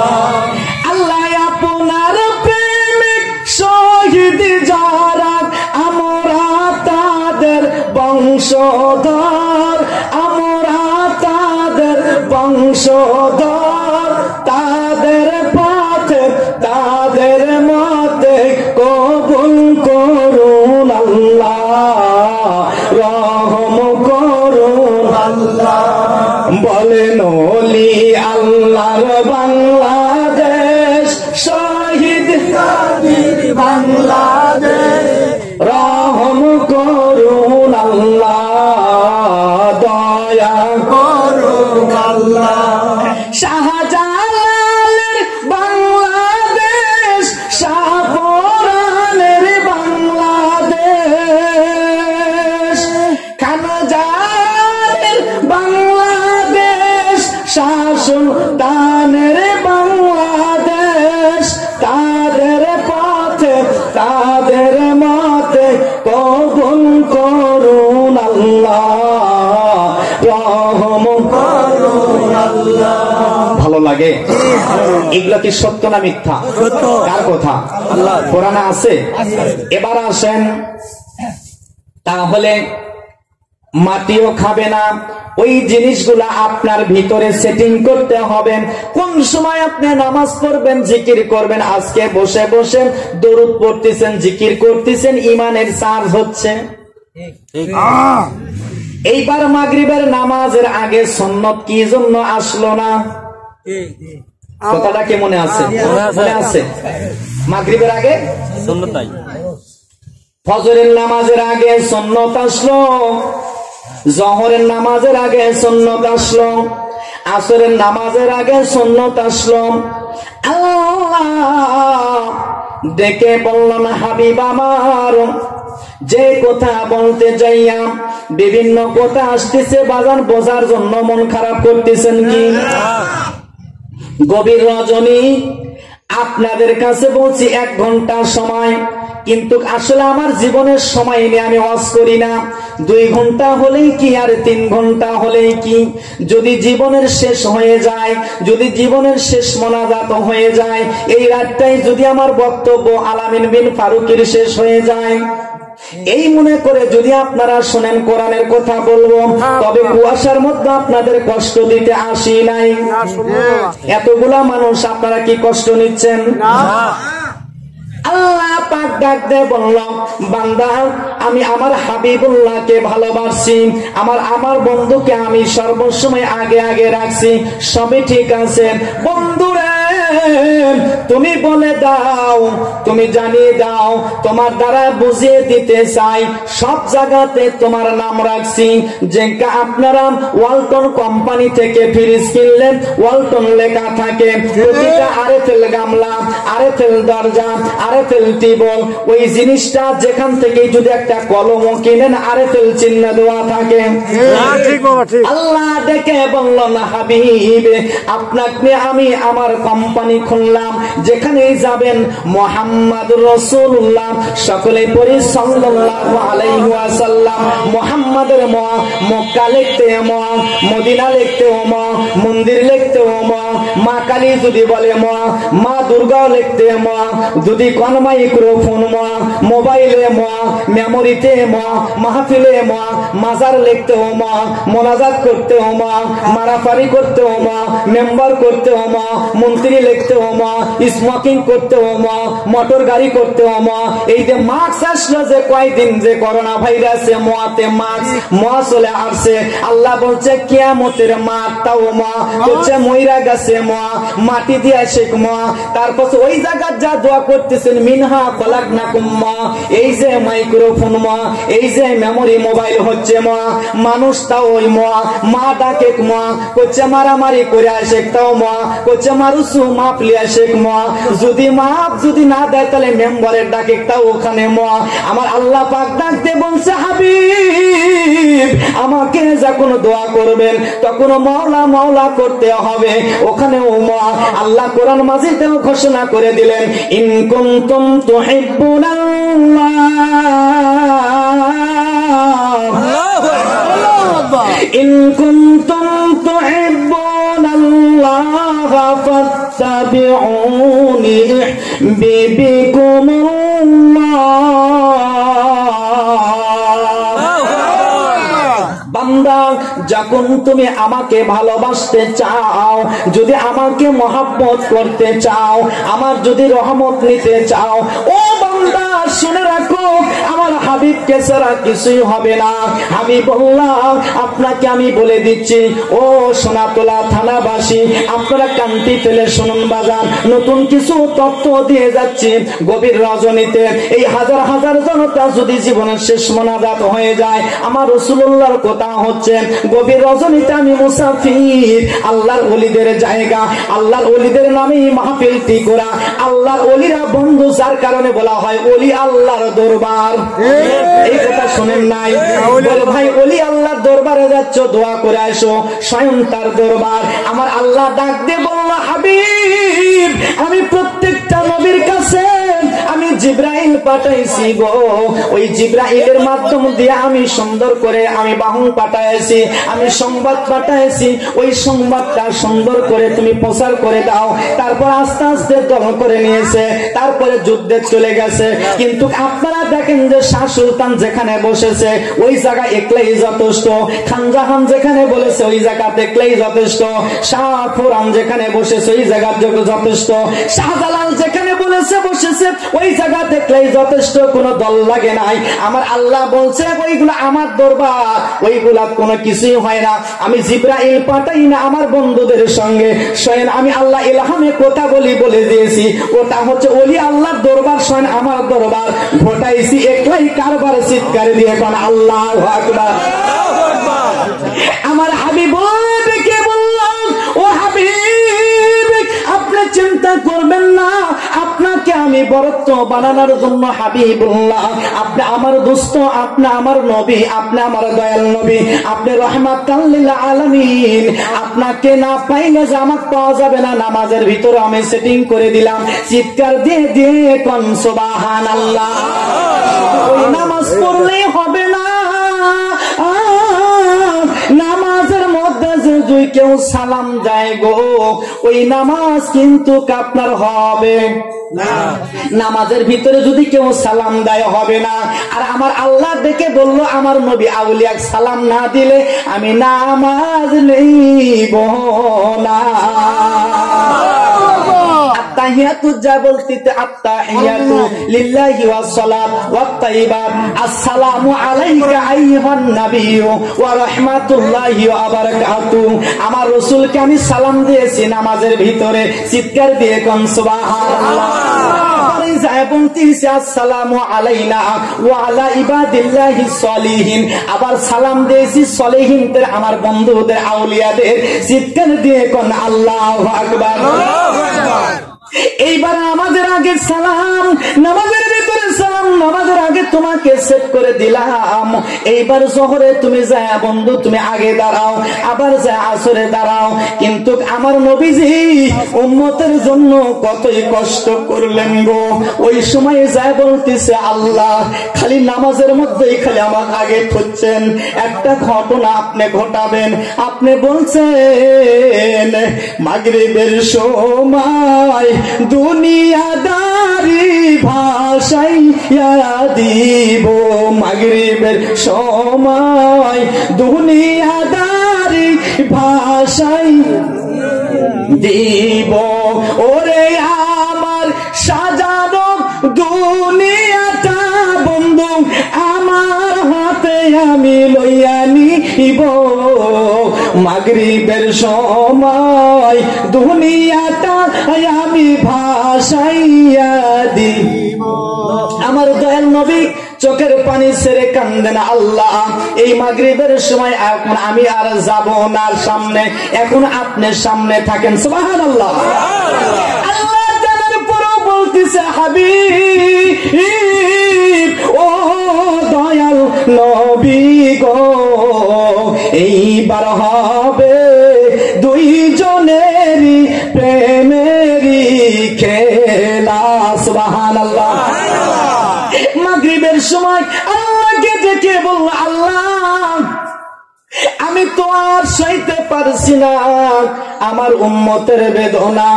আল্লাহ আপনার প্রেমিক শহীদ যারা, আমরা তাদের বংশধর, আমরা তাদের বংশধর, তাদের পথে তাদের মতে কবুল করুন আল্লাহ, রহম করুন আল্লাহ। বলেন ওলি আল্লাহর বাংলাদেশ, শহীদ বাংলাদেশ, রহম করুন আল্লাহ, দয়া করুন আল্লাহ। শাহজালালের বাংলাদেশ, শাহপরানের বাংলাদেশ, খানজানের বাংলাদেশ, শাহসুলতানের বাংলাদেশ, তাদের পথে তাদের মতে কবুল করুন আল্লাহ, রহম করুন আল্লাহ। ভালো লাগে? এগুলো কি সত্য না মিথ্যা? কার কথা? কোরআনে আছে। এবার আসেন, তাহলে মাটিও খাবে না, ওই জিনিসগুলা আপনার ভিতরে সেটিং করতে হবে। কোন সময় আপনি নামাজ পড়বেন, জিকির করবেন, আজকে বসে বসে দরুদ পড়তেছেন, জিকির করতেছেন, ইমানের চার্জ হচ্ছে। এইবার মাগরিবের নামাজের আগে সুন্নত কি জন্য আসলো না? কথাটা কি মনে আছে? মনে আছে? মাগরিবের আগে সুন্নত নাই, ফজরের নামাজের আগে সুন্নত আসলো, জোহরের নামাজের আগে সুন্নত আসলো, আসরের নামাজের আগে সুন্নত আসলো। আল্লাহ ডেকে বললেন, হাবিব আমার, যে কথা বলতে যাইয়া বিভিন্ন কথা আসতেছে বাজান, বোঝার জন্য মন খারাপ করতেছেন কি? গভীর রজনী আপনাদের কাছে বলছি 1 ঘন্টা সময়, কিন্তু আসলে আমার জীবনের সময় নিয়ে আমি ওয়াজ করি না। 2 ঘন্টা হলেই কি আর 3 ঘন্টা হলেই কি? যদি জীবনের শেষ হয়ে যায়, যদি জীবনের শেষ মোনাজাত হয়ে যায়, এই রাতটাই যদি আমার বক্তব্য আলামিন বিন ফারুকের শেষ হয়ে যায়, এই মনে করে যদি আপনারা শোনেন কোরআনের কথা বলবো, তবে কুয়াশার মধ্যে আপনাদের কষ্ট দিতে আসি নাই। এতগুলা মানুষ আপনারা কি কষ্ট নিচ্ছেন? আল্লাহ পাক ডাক দিয়ে বলল, বান্দা আমি আমার হাবিবুল্লাহকে ভালোবাসি, আমার বন্ধুকে আমি সর্বসময় আগে আগে রাখছি, সবই ঠিক আছে। বন্ধুরে তুমি বলে দাও, তুমি জানিয়ে দাও, তোমার দ্বারা বুঝিয়ে দিতে চাই, সব জায়গাতে তোমার নাম রাখছি। যে আপনারা ওয়ালটন কোম্পানি থেকে ফ্রিজ কিনলেন, ওয়ালটন লেখা থাকে, প্রতিটা আরএফএল গামলা, আরএফএল দরজা, আরএফএল টিবল, ওই জিনিসটা যেখান থেকে যদি একটা কলম কিনেন আরএফএল চিহ্ন দেওয়া থাকে। আল্লাহ ডেকে বলল, না হাবিব, আপনাকে আমি আমার কোম্পানি বাণী খুললাম, যেখানেই যাবেন মুহাম্মাদুর রাসূলুল্লাহ, সকলে পড়ি সাল্লাল্লাহু আলাইহি ওয়াসাল্লাম। মুহাম্মাদের ম, মক্কা লিখতে ম, মদিনা লিখতে ম, মন্দির লিখতে ম, মা কালী যদি বলে ম, মা দুর্গা লিখতে ম, যদি কোন মাইক্রোফোন ম, মোবাইলে ম, মেমোরিতে ম, মাহফিলে ম, মাজার লিখতে ম, মোনাজাত করতে ম, মারাফারি করতে ম, মেম্বার করতে ম, মন্ত্রী লিখতে ম, স্মোকিং করতে ম, মোটর গাড়ি করতে ম। এই যে মাস্ক আসলো যে কয়দিন, যে করোনা ভাইরাসে মতে মাস্ক ম চলে আসছে, আল্লাহ বলছে কিয়ামতের মাঠটাও ম, হচ্ছে মইরা গেছে ম, মাটি দিয়ে শেখ ম। তারপর ওই জায়গা যা দোয়া করতেছেন মিনহা খলাকনাকুম ম, এই যে মাইক্রোফোন ম, এই যে মেমোরি মোবাইল হচ্ছে ম, মানুষটাও ওই ম, মা ডাকে ম, করছে মারামারি করে শেখ তাও ম, করছে মারুসু মাপ লিয়া শেখ ম, যদি মাপ যদি না দেয় তাহলে মেম্বারের ডাকে তাও ওখানে ম। আমার আল্লাহ পাক ডাকতে বলছে হাবিব আমাকে যখন দোয়া করবেন তখন মাওলা মাওলা করতে হবে, ওখানেও ম। আল্লাহ কোরআন মাজিদেও ঘোষণা করে দিলেন ইন কুনতুম তুহিব্বুনাল্লাহ ইন কুনতুম তুহিব্বুনাল্লাহ ফাত্তাবিউনি বান্দা যখন তুমি আমাকে ভালোবাসতে চাও, যদি আমাকে মহব্বত করতে চাও, আমার যদি রহমত নিতে চাও, ও বান্দা শুনে রাখো আমার হাবিবকে ছাড়া কিছুই হবে না। হাবিবুল্লাহ আপনাকে আমি বলে দিচ্ছি, ও সোনাতলা থানাবাসী আপনারা কান্তি ফেলে শুনুন বাজার, নতুন কিছু তথ্য দিয়ে যাচ্ছি। গভীর রজনীতে এই হাজার হাজার জনতা যদি জীবনের শেষ মোনাজাত হয়ে যায়, আমার রাসূলুল্লাহর কথা হচ্ছে গভীর রজনীতে আমি মুসাফির, আল্লাহর ওলিদের জায়গা, আল্লাহর ওলিদের নামেই মাহফিলটি করা। আল্লাহর ওলিরা বন্ধু, যার কারণে বলা হয় ওলি আল্লাহর দরবার। এই কথা শুনেন নাই? বলে ভাই ওলি আল্লাহর দরবারে যাচ্ছ, দোয়া করে আসো, স্বয়ং তার দরবার। আমার আল্লাহ ডাক দিয়ে বলল হাবিব আমি প্রত্যেকটা নবীর কাছে আমি জিব্রাইল পাঠাইছি গো, ওই জিব্রাইলের মাধ্যম দিয়ে আমি সুন্দর করে আমি বাহন পাঠাইছি, আমি সংবাদ পাঠাইছি, ওই সংবাদটা সুন্দর করে তুমি প্রচার করে দাও। তারপর আস্তে আস্তে দল করে নিয়েছে, তারপরে যুদ্ধে চলে গেছে। কিন্তু আপনারা দেখেন যে শাহ সুলতান যেখানে বসেছে ওই জায়গা একলাই যথেষ্ট, খানজাহান যেখানে বলেছে ওই জায়গা দেখলেই যথেষ্ট, শাহ ফুরান যেখানে বসেছে ওই জায়গা যথেষ্ট, শাহজালাল যেখানে বলেছে বসেছে ওই জায়গা দেখলেই যথেষ্ট, কোনো দল লাগে নাই। আমার আল্লাহ বলছে ওইগুলা আমার দরবার, ওইগুলা কোনো কিছুই হয় না। আমি জিব্রাইল পাঠাই না আমার বন্ধুদের সঙ্গে, স্বয়ং আমি আল্লাহ ইলহামে কথা বলি বলে দিয়েছি, ওটা হচ্ছে ওলি আল্লাহর দরবার, স্বয়ং আমার দরবার ঘটাইছি একলাই কারবার। চিৎকার দিয়ে কোন আল্লাহু আকবার। আমার হাবিব কে বললাম ও হাবিব আপনি চিন্তা করবেন না, আপনাকে আমি বরত্ব বানানোর জন্য হাবিবুল্লাহ, আপনি আমার দোস্ত, আপনি আমার নবী, আপনি আমার দয়াল নবী, আপনি রাহমাতাল লিল আলামিন। আপনাকে না পাইলে যে আমাকে পাওয়া যাবে না, নামাজের ভিতরে আমি সেটিং করে দিলাম। চিৎকার দিয়ে দিয়ে কোন সুবহানাল্লাহ। ওই নামাজ পড়লেই হবে না, নামাজের মধ্যে যদি কেউ সালাম দেয় গো ওই নামাজ কিন্তু আপনার হবে না। নামাজের ভিতরে যদি কেউ সালাম দেয় হবে না। আর আমার আল্লাহ দেখে বললো আমার নবী আউলিয়া সালাম না দিলে আমি নামাজ নেব না। আত্তাহিয়াতু যা বলতিতে আত্তাহিয়াতু লিল্লাহি ওয়াস সালাত ওয়াত তাইয়িবাত, আসসালামু আলাইকা আইয়ুহান নাবিয়্যু ওয়া রাহমাতুল্লাহি ওয়া বারাকাতুহু। আমার রাসূলকে আমি সালাম দিয়েছি নামাজের ভিতরে, চিৎকার দিয়ে কোন সুবহানাল্লাহ। পরে যায় বলতিছে আসসালামু আলাইনা ওয়া আলা ইবাদিল্লাহিস সলিহিন, আবার সালাম দিয়েছি সলিহিনদের, আমার বন্ধুদের, আউলিয়াদের, চিৎকার দিয়ে কোন আল্লাহু আকবার। এইবার আমাদের আগে সালাম, নামাজের ভিতরে সালাম নামাজের আগে তোমাকে সেট করে দিলাম, এইবার জোহরে তুমি যায় বন্ধু তুমি আগে দাঁড়াও, আবার যায় আসরে দাঁড়াও। কিন্তু আমার নবীজি উম্মতের জন্য কতই কষ্ট করলেন গো। ওই সময় যায় বলতেছে আল্লাহ খালি নামাজের মধ্যেই খালি আমার আগে খুঁজছেন, একটা ঘটনা আপনি ঘটাবেন। আপনি বলছেন মাগরিবের সময় দুনিয়াদারি ভাষাইয়া দিব, মাগরিবের সময় দুনিয়াদারি ভাষাই দিব। ওরে আমার সাজানো দুনিয়াটা বন্ধু আমার হাতে আমি লইয়া নিব, মাগরিবের সময় দুনিয়াটা আমি ভাষাইয়া দিব। আমার দয়াল নবী চোখের পানি ছেড়ে কান্দেন, আল্লাহ এই মাগরিবের সময় এখন আমি আর যাব না সামনে, এখন আপনি সামনে থাকেন। সুবহানাল্লাহ। আল্লাহ জানার পরও বলতেছে হাবিব ও দয়াল নবী গো, এইবার হবে দুইজনেরই প্রেমেরই খেলা। সুবহানাল্লাহ। মাগরিবের সময় আল্লাহকে ডেকে বলল আল্লাহ আমি তো আর সইতে পারছি না আমার উম্মতের বেদনা,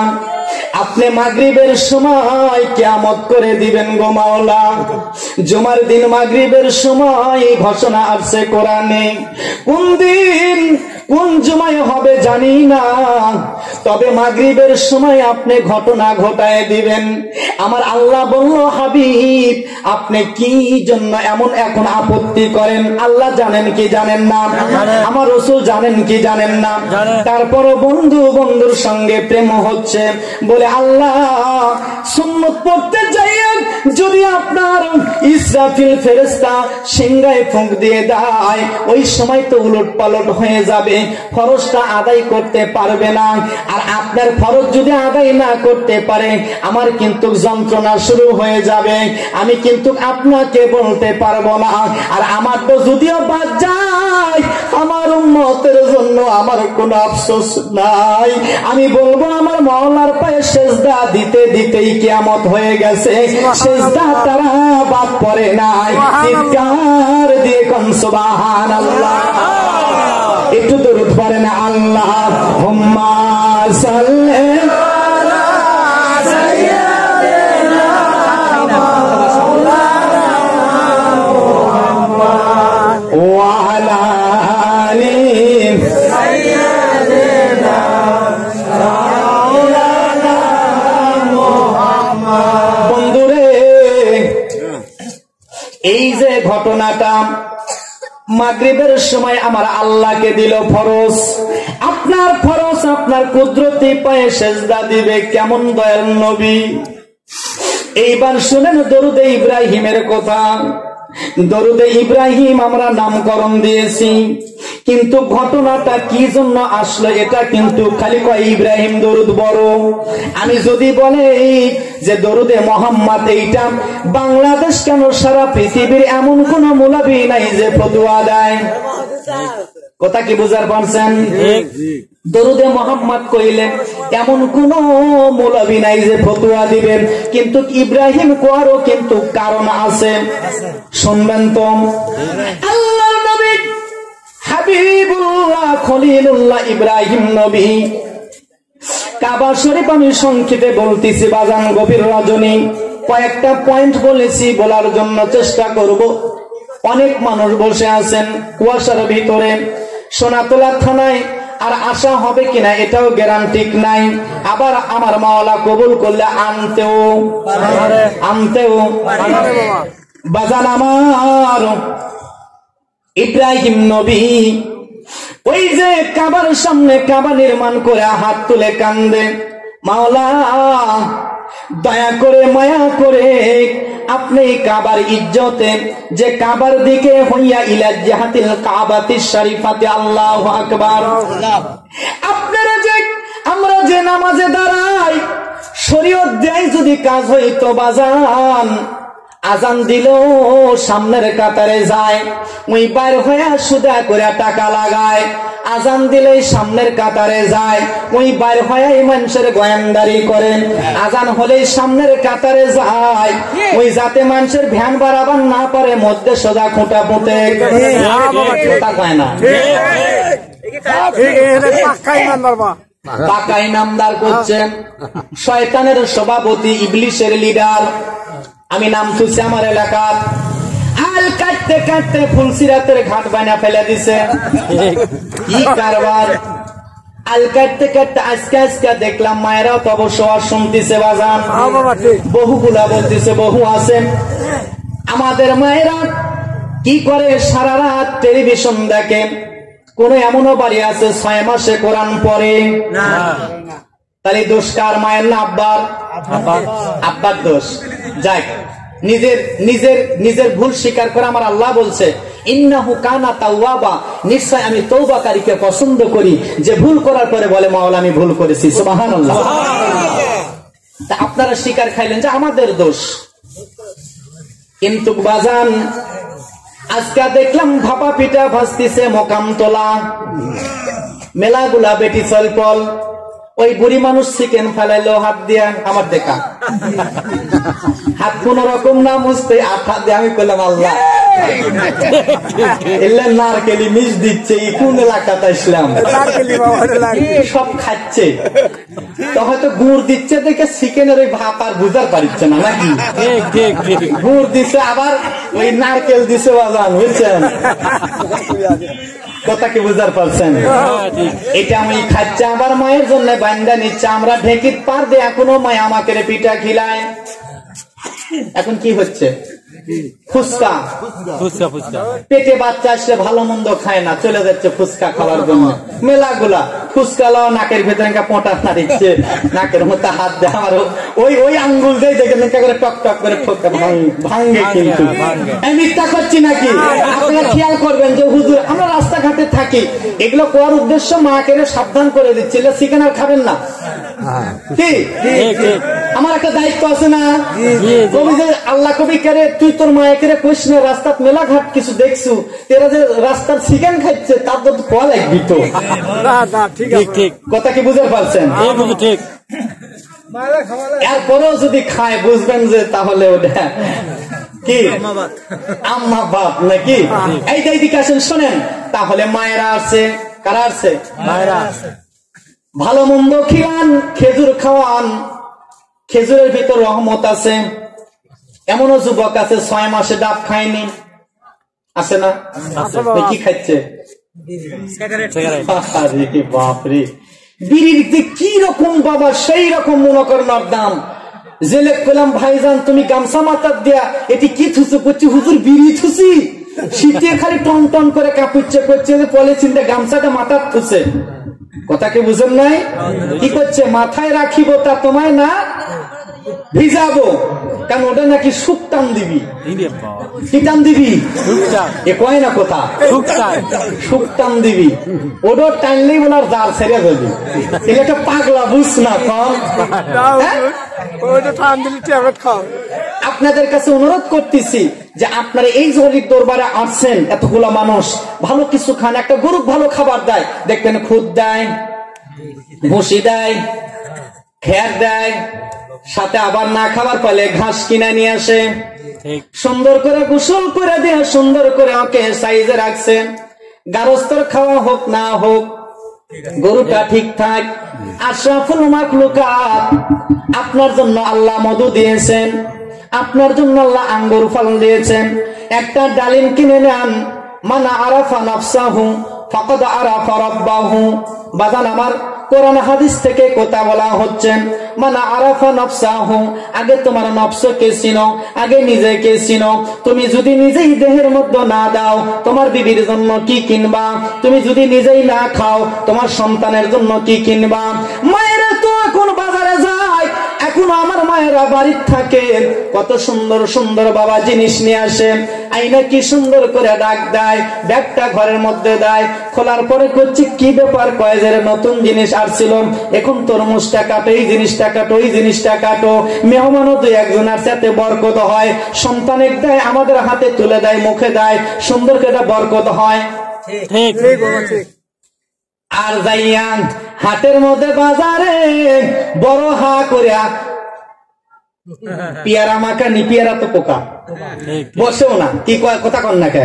আপনি মাগরিবের সময় কিয়ামত করে দিবেন গো মাওলা। জুমার দিন মাগরিবের সময় ঘোষণা আসছে কোরআনে, কোন দিন কোন জুমায় হবে জানি না, তবে মাগরিবের সময় আপনি ঘটনা ঘটায় দিবেন। আমার আল্লাহ বলল হাবিব আপনি কি জন্য এমন এখন আপত্তি করেন? আল্লাহ জানেন কি জানেন না? আমার রাসূল জানেন কি জানেন না? তারপরও বন্ধু বন্ধুর সঙ্গে প্রেম হচ্ছে বলে আল্লাহ সুন্নত পড়তে যাইয়া যদি আপনার ইসরাফিল ফেরেশতা সিংহায় ফুঁক দিয়ে দেয় ওই সময় তো উলট পালট হয়ে যাবে, ফরজটা আদায় করতে পারবে না। আর আপনার ফরজ যদি আদায় না করতে পারে আমার কিন্তু যন্ত্রণা শুরু হয়ে যাবে, আমি কিন্তু আপনাকে বলতে পারবো না। আর আমার তো যদিও বাদ যায় আমার উম্মতের জন্য আমার কোনো আফসোস নাই, আমি বলবো আমার মাওলার পায়ে সেজদা দিতে দিতেই কিয়ামত হয়ে গেছে, সেজদা তারা বাদ পড়ে নাই। চিৎকার দিয়ে কোন সুবহানাল্লাহ। একটু দরুদ পড়েন আল্লাহুম্মা সাল্লি আলা সাইয়্যিদিনা মাওলানা মুহাম্মদ ওয়া আলা আলি সাইয়্যিদিনা মাওলানা মুহাম্মদ। বন্ধুরে এই যে ঘটনাটা মাগরিবের সময় আমার আল্লাহকে দিল ফরজ, আপনার ফরজ আপনার কুদরতি পায়ে সেজদা দিবে কেমন দয়াল নবী। এইবার শুনেন দরুদে ইব্রাহিমের কথা। দরুদে ইব্রাহিম আমরা নামকরণ দিয়েছি, কিন্তু ঘটনাটা কি জন্য আসলো এটা কিন্তু খালি কয় ইব্রাহিম দরুদ বড়। আমি যদি বলে যে দরুদে মোহাম্মদ এইটা বাংলাদেশ কেন সারা পৃথিবীর এমন কোন মৌলবী নাই যে ফতোয়া দেয়। কথা কি বুঝার পারছেন? দরুদে মোহাম্মদ কইলেন এমন কোন মৌলবী নাই যে ফতোয়া দিবেন, কিন্তু ইব্রাহিম কোয়ারও কিন্তু কারণ আছে, শুনবেন তো। আল্লাহর নবী হাবিবুল্লাহ খলিলুল্লাহ ইব্রাহিম নবী কাবা শরীফ আমি সংক্ষেপে বলতেছি বাজান, গভীর রজনী কয়েকটা পয়েন্ট বলেছি বলার জন্য চেষ্টা করব। অনেক মানুষ বসে আছেন কুয়াশার ভিতরে, সোনাতলা থানায় আর আসা হবে কিনা এটাও গ্যারান্টি নাই, আবার আমার মাওলা কবুল করলে আনতেও বাজান আমার ইব্রাহিম নবী ওই যে কাবার সামনে কাবা নির্মাণ করে হাত তুলে কান্দে, মাওলা দয়া করে মায়া করে আপনি কাবার ইজ্জতে যে কাবার দিকে হইয়া ইলা জিহাতিল কাবাতিশ শরীফাতে আল্লাহু আকবার। আপনারা যে আমরা যে নামাজে দাঁড়াই শরীয়ত দেয় যদি কাজ হইতো বাজান আজান দিল সামনের কাতারে যায়, ওই বাইর হয়ে সুদা করে টাকা লাগায়। আজান দিলেই সামনের কাতারে যায়, ওই বাইর হয়ে মানুষের গোয়েন্দারি করেন। আজান হলেই সামনের কাতারে যায়, ওই যাতে মানুষের ভ্যান বাড়াবার না পারে মধ্যে সোজা খুঁটা পুঁতে কথা কয় না, পাকাই নামদার করছেন। শয়তানের সভাপতি, ইবলিশের লিডার। আমি নাম শুনছি আমার এলাকার, হাল কাটতে কাটতে ফুলসিরাতের ঘাট বানা ফেলে দিছে। কি কারবার! আল কাটতে কাটতে আজকে আজকে দেখলাম মায়েরাও তো অবশ্য শুনতেছে বাজান, বহুগুলা বলতেছে, বহু আছে। আমাদের মায়েরা কি করে? সারা রাত টেলিভিশন দেখে। কোন এমনও বাড়ি আছে 6 মাসে কোরআন পড়ে না? তাহলে দোষ কার? মায়ের না আব্বার? আব্বার দোষ। যাক, নিজের নিজের নিজের ভুল স্বীকার করে আমার আল্লাহ বলছে ইন্নাহু কানা তাওয়াবা, নিশ্চয় আমি তওবাকারীকে পছন্দ করি, যে ভুল করার পরে বলে মাওলা আমি ভুল করেছি। সুবহানাল্লাহ। তা আপনারা স্বীকার খাইলেন যে আমাদের দোষ, কিন্তু বাজান আজকে দেখলাম ভাপা পিঠা ভাজতিছে মোকাম তোলা, মেলাগুলা বেটি চলপল। ওই বুড়ি মানুষ চিকেন ফেলাইলো হাত দিয়া, আমার দেখা হাত কোন রকম না মুছতে আঠা দিয়ে। আমি কইলাম আল্লাহ এলে নারকেলি মিশ দিচ্ছে, কোন এলাকাতে আসলাম? সব খাচ্ছে তো হয়তো গুড় দিচ্ছে দেখে চিকেনের ওই ভাপ আর বুঝার পারছে না নাকি? গুড় দিছে আবার ওই নারকেল দিছে বাজান, বুঝছেন কথা কি বুঝার পারছেন? এটা আমি খাচ্ছে আবার মায়ের জন্য বান্দা নিচ্ছে। আমরা ঢেকির পার দিয়ে এখনো মায় আমাকে পিঠা খিলায়। এখন কি হচ্ছে? ফুচকা। পেটে বাচ্চা আসলে ভালো মন্দ খায় না, চলে যাচ্ছে ফুচকা খাওয়ার জন্য। মেলাগুলা ফুচকা লাও নাকের ভেতরে পোঁটা নাড়িচ্ছে, নাকের মধ্যে হাত দেয়। আমার ওই ওই আঙ্গুল দিয়ে দেখে করে টক টক করে ঠোকে ভাঙ্গে। কিন্তু আমি মিথ্যা করছি নাকি? আপনারা খেয়াল করবেন যে হুজুর আমরা রাস্তাঘাটে থাকি, এগুলো করার উদ্দেশ্য মাকে সাবধান করে দিচ্ছে, চিকেন আর খাবেন না। কি আমার একটা দায়িত্ব আছে না? কবি যে আল্লাহ কবি করে তুই তোর মায়েকে কইস না রাস্তার মেলাঘাট কিছু দেখছু, এরা যে রাস্তার চিকেন খাচ্ছে তার তো কোয়া লাগবি তো। কথা কি বুঝতে পারছেন? এরপরেও যদি খায় বুঝবেন যে তাহলে ওটা কি আম্মা বাপ নাকি? এই দিকে আসেন শোনেন। তাহলে মায়েরা আছে, কারা আছে? মায়েরা। ভালো মন্দ খিলান, খেজুর খাওয়ান, খেজুরের ভিতর রহমত আছে। এমনও যুবক আছে 6 মাসে ডাব খায়নি, আছে না? কি খাচ্ছে? বাপরে, বিড়ির কি রকম বাবা, সেই রকম মনে করেন দাম। জেলে কলাম ভাইজান তুমি গামছা মাথার দেয়া এটি কি থুসু করছি? হুজুর বিড়ি থুসি। শীতে খালি টন টন করে কাঁপুচ্ছে করছে, পলিথিনটা গামছাটা মাথার থুসে। কথা কি বুঝেন নাই? কি করছে? মাথায় রাখিব তা তোমায় না ভিজাবো, কারণ ওটা নাকি সুখ টান দিবি। কি টান দিবি? এ কয় না কথা, সুখ টান দিবি। ওটা টানলেই বলার জার ছেড়ে যাবি। এটা পাগলা বুঝ না কম। আপনাদের কাছে অনুরোধ করতেছি যে আপনারা এই জলির দরবারে আসছেন, এতগুলা মানুষ ভালো কিছু খান, একটা গরু ভালো খাবার দেয়, দেখবেন খুদ দেয়, ভুসি দেয়, খের দেয়, সাথে আবার না খাবার পালে ঘাস কিনে নিয়ে আসে, সুন্দর করে গোসল করে দিয়ে সুন্দর করে ওকে সাইজে রাখছে। গারস্থর খাওয়া হোক না হোক, গরুটা ঠিকঠাক। আশরাফুল মাখলুকাত, আপনার জন্য আল্লাহ মধু দিয়েছেন, আপনার জন্য আল্লাহ আঙ্গুর ফল দিয়েছেন। একটা ডালিম কিনে নেন। মান আরাফা নাফসাহু ফাকাদ আরাফা রাব্বাহু। বাজান আমার কোরআন হাদিস থেকে কথা বলা হচ্ছে, মান আরাফা নাফসাহু, আগে তোমার নফসকে চিনো, আগে নিজেকে চিনো। তুমি যদি নিজেই দেহের মধ্যে না দাও, তোমার বিবির জন্য কি কিনবা? তুমি যদি নিজেই না খাও, তোমার সন্তানের জন্য কি কিনবা? মায়েরা তো এখন বাজারে যায়, এখন এখনো আমার মায়েরা বাড়ির থাকে, কত সুন্দর সুন্দর বাবা জিনিস নিয়ে আসে, আইনা কি সুন্দর করে ডাক দেয়, ব্যাগটা ঘরের মধ্যে দেয়, খোলার পরে করছি কি ব্যাপার, কয় যে নতুন জিনিস আসছিল, এখন তরমুজটা কাটো, এই জিনিসটা কাটো, ওই জিনিসটা কাটো, মেহমানও দুই একজন আর সাথে বরকত হয়, সন্তানের দেয়, আমাদের হাতে তুলে দেয়, মুখে দেয়, সুন্দর করে বরকত হয়। আর যাইয়া হাটের মধ্যে বাজারে বড় হা করিয়া পেয়ারা মাখা নি, পেয়ারা তো পোকা বসেও না, কি কথা কন না কে,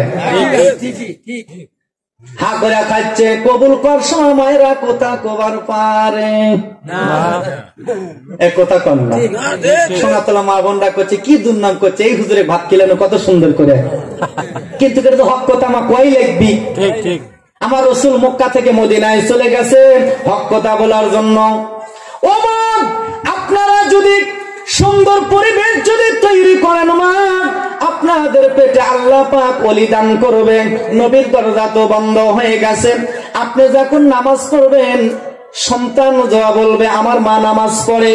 হা করে খাচ্ছে, কবুল কর সময় মায়েরা কোথা কবার পারে কথা কন না। সোনাতলা মা বোনরা করছে কি দুর্নাম করছে, এই হুজুরে ভাত খেলেন কত সুন্দর করে, কিন্তু হক কথা মা কই লিখবি। আমার রসুল মক্কা থেকে মদিনায় চলে গেছে হক কথা বলার জন্য। ও মা, আপনারা যদি সুন্দর পরিবেশ যদি তৈরি করেন মা, আপনাদের পেটে আল্লাহ পাক ওলি দান করবেন। নবীর দরজা তো বন্ধ হয়ে গেছে, আপনি যখন নামাজ পড়বেন সন্তান জবাব বলবে আমার মা নামাজ পড়ে।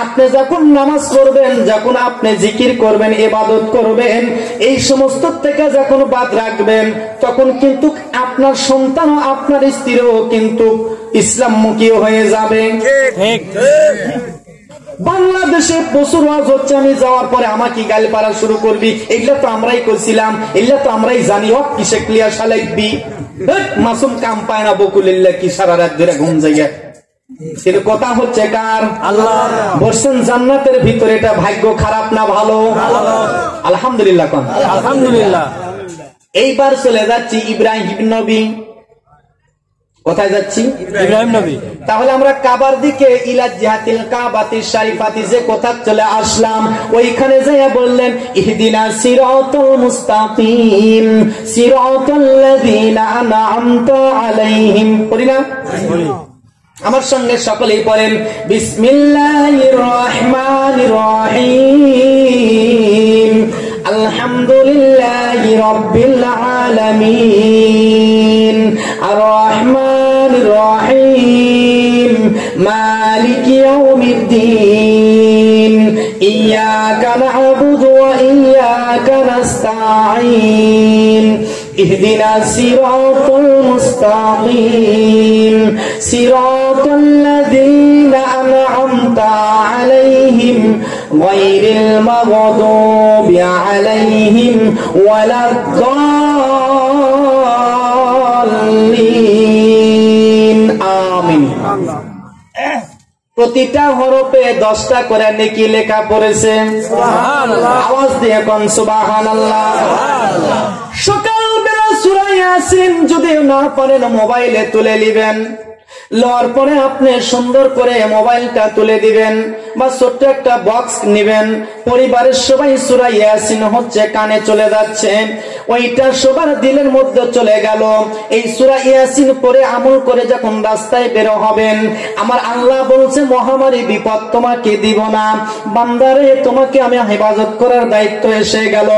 আপনি যখন নামাজ পড়বেন, যখন আপনি জিকির করবেন, ইবাদত করবেন, এই সমস্ত থেকে যখন বাদ রাখবেন, তখন কিন্তু আপনার সন্তান ও আপনার স্ত্রীও কিন্তু ইসলামমুখী হয়ে যাবে। বাংলাদেশে প্রচুর ওয়াজ হচ্ছে, আমি যাওয়ার পরে আমাকে গালি পাড়া শুরু করবি, এগুলা তো আমরাই করছিলাম, এগুলা তো আমরাই জানি, হক কিসে ক্লিয়ার সালাইবি, মাসুম কাম পায় না বকুলিল্লাহ কি সারা রাত ধরে ঘুম জায়গা। কিন্তু কথা হচ্ছে কার, আল্লাহ বলছেন জান্নাতের ভিতরে, এটা ভাগ্য খারাপ না ভালো? আলহামদুলিল্লাহ কোন আলহামদুলিল্লাহ। এইবার চলে যাচ্ছি ইব্রাহিম নবী, কোথায় যাচ্ছি? ইব্রাহিম নবী। তাহলে আমরা কাবার দিকে ইলা জিহাতিল কাবাতিশ শরীফাতি যে কোথা চলে আসলাম, ওইখানে যাইয়া বললেন ইহদিনাস সিরাতাল মুস্তাকিম সিরাতাল্লাযিনা আন'আমতা আলাইহিম। পড়ি না? আমার সঙ্গে সকলেই পড়েন বিসমিল্লাহির রহমানির রহিম আলহামদুলিল্লাহি রাব্বিল আলামিন আর রহমানির রহিম মালিকি ইয়াউমিদ্দিন ইয়্যাকা না'বুদু ওয়া ইয়্যাকা নাস্তাঈন ইহদিনাস সিরাতাল মুস্তাকিম সিরাতাল্লাযীনা আন'আমতা আলাইহিম গায়রিল মাগদুবি আলাইহিম ওয়ালাদ-দাল্লিন। আমিন। প্রতিটা হরফে 10টা করে নেকি লেখা পড়েছে। সুবহানাল্লাহ। আওয়াজ দিয়ে কোন সুবহানাল্লাহ। সকালবেলা সূরা ইয়াসিন যদি না পারেন মোবাইলে তুলে নেবেন, লওয়ার পরে আপনি সুন্দর করে মোবাইলটা তুলে দিবেন বা ছোট্ট একটা বক্স নেবেন, পরিবারের সবাই সূরা ইয়াসিন হচ্ছে কানে চলে যাচ্ছে, ওইটা সবার দিলের মধ্যে চলে গেল। এই সূরা ইয়াসিন পড়ে আমল করে যখন রাস্তায় বের হবেন, আমার আল্লাহ বলছে মহামারী বিপদ তোমাকে দিব না, বান্দারে তোমাকে আমি হেফাজত করার দায়িত্ব এসে গেল।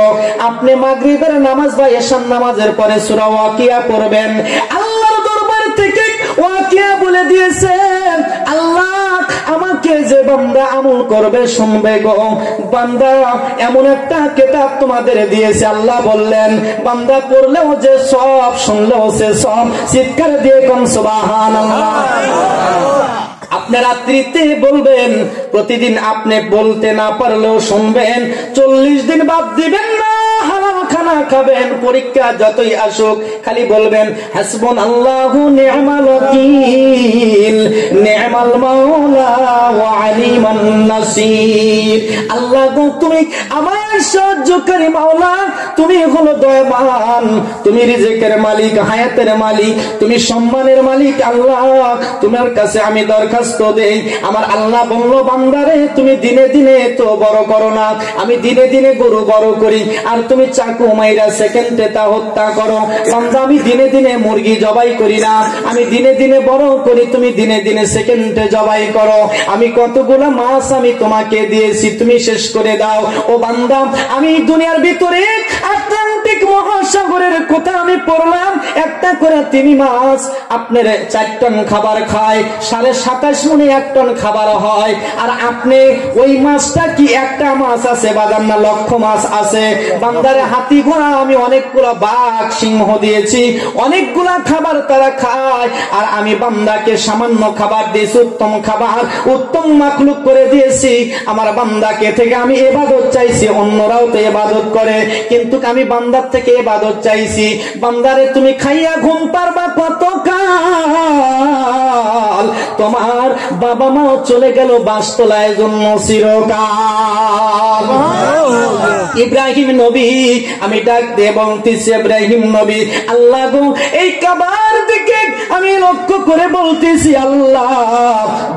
আপনি মাগরিবের নামাজ বা এশার নামাজের পরে সূরা ওয়াকিয়া পড়বেন। আল্লাহর দরবার থেকে ওয়াকিয়া বলে দিয়েছেন, আল্লাহ আমাকে যে বান্দা আমল করবে শুনবে গো, বান্দা এমন একটা কিতাব তোমাদের দিয়েছে। আল্লাহ বললেন বান্দা পড়লেও যে সব, শুনলেও সে সব। চিৎকার দিয়ে কোন সুবহানাল্লাহ। আপনি রাত্রিতে বলবেন, প্রতিদিন আপনি বলতে না পারলেও শুনবেন, 40 দিন বাদ দিবেন না, হালাল খানা খাবেন, পরীক্ষা যতই আসুক খালি বলবেন হাসবুনাল্লাহু নি'মাল ওয়াকিল নি'মাল মাওলা ওয়া আলিমান নাসির। আল্লাহ গো তুমি আমার সাহায্যকারী মাওলা, তুমি হলো দয়াবান, তুমি রিজিকের মালিক, হায়াতের মালিক, তুমি সম্মানের মালিক। আল্লাহ তোমার কাছে আমি দরখাস্ত দেই। আমার আল্লাহ বলল বান্দারে তুমি দিনে দিনে তো বড় করো না, আমি দিনে দিনে গরু বড় করি, আর তুমি চাকু মাইরা সেকেন্ডে তা হত্যা করো। বান্দা আমি দিনে দিনে মুরগি জবাই করি না, আমি দিনে দিনে বড় করি, তুমি দিনে দিনে সেকেন্ডে জবাই করো। আমি কতগুলো মাছ আমি তোমাকে দিয়েছি, তুমি শেষ করে দাও। ও বান্দা আমি দুনিয়ার ভিতরে আটলান্টিক অ্যাটলান্টিক মহাসাগরের কথা আমি পড়লাম, একটা করে 3 মাছ আপনার 4 টন খাবার খায়, 27.5 মনে 1 টন খাবার হয়। আর আপনি ওই মাছটা কি একটা মাছ আছে বাজার না লক্ষ মাছ আছে? বান্দারে হাতি ঘোড়া আমি অনেকগুলা বাঘ সিংহ দিয়েছি, অনেকগুলা খাবার তারা খায়, আর আমি বান্দাকে সামান্য খাবার দিয়েছি, উত্তম খাবার, উত্তম মাখলুক করে দিয়েছি। আমার বান্দাকে থেকে আমি ইবাদত চাইছি, অন্যরাও তো ইবাদত করে, কিন্তু আমি বান্দার থেকে ইবাদত চাইছি। বান্দারে তুমি খাইয়া ঘুম পারবা কত কাল? তোমার বাবা মাও চলে গেল বাসতলায় জন্য চিরকাল। ইব্রাহিম নবী আমি ডাক দিয়ে বলতেছি, ইব্রাহিম নবী, আল্লাহ গো এই কাবার দিকে আমি লক্ষ্য করে বলতেছি, আল্লাহ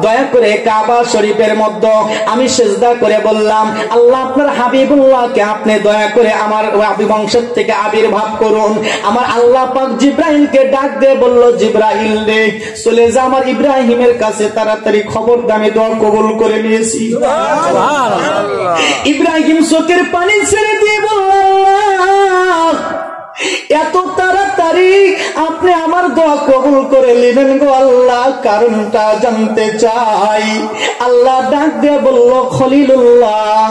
দয়া করে কাবা শরীফের মধ্যে আমি সিজদা করে বললাম, আল্লাহ আপনার হাবিবুল্লাহকে আপনি দয়া করে আমার বংশের থেকে আবির্ভাব করুন। আমার আল্লাহ পাক জিব্রাইলকে ডাক দিয়ে বলল, জিব্রাইল রে চলে যা আমার ইব্রাহিমের কাছে, তাড়াতাড়ি খবর দামি দোয়া কবুল করে নিয়েছি। ইব্রাহিম চোখের পানি ছেড়ে দিয়ে বলল, এত তাড়াতাড়ি আপনি আমার দোয়া কবুল করে নিলেন গো আল্লাহ, কারণটা জানতে চাই। আল্লাহ ডাক দিয়ে বলল, খলিলুল্লাহ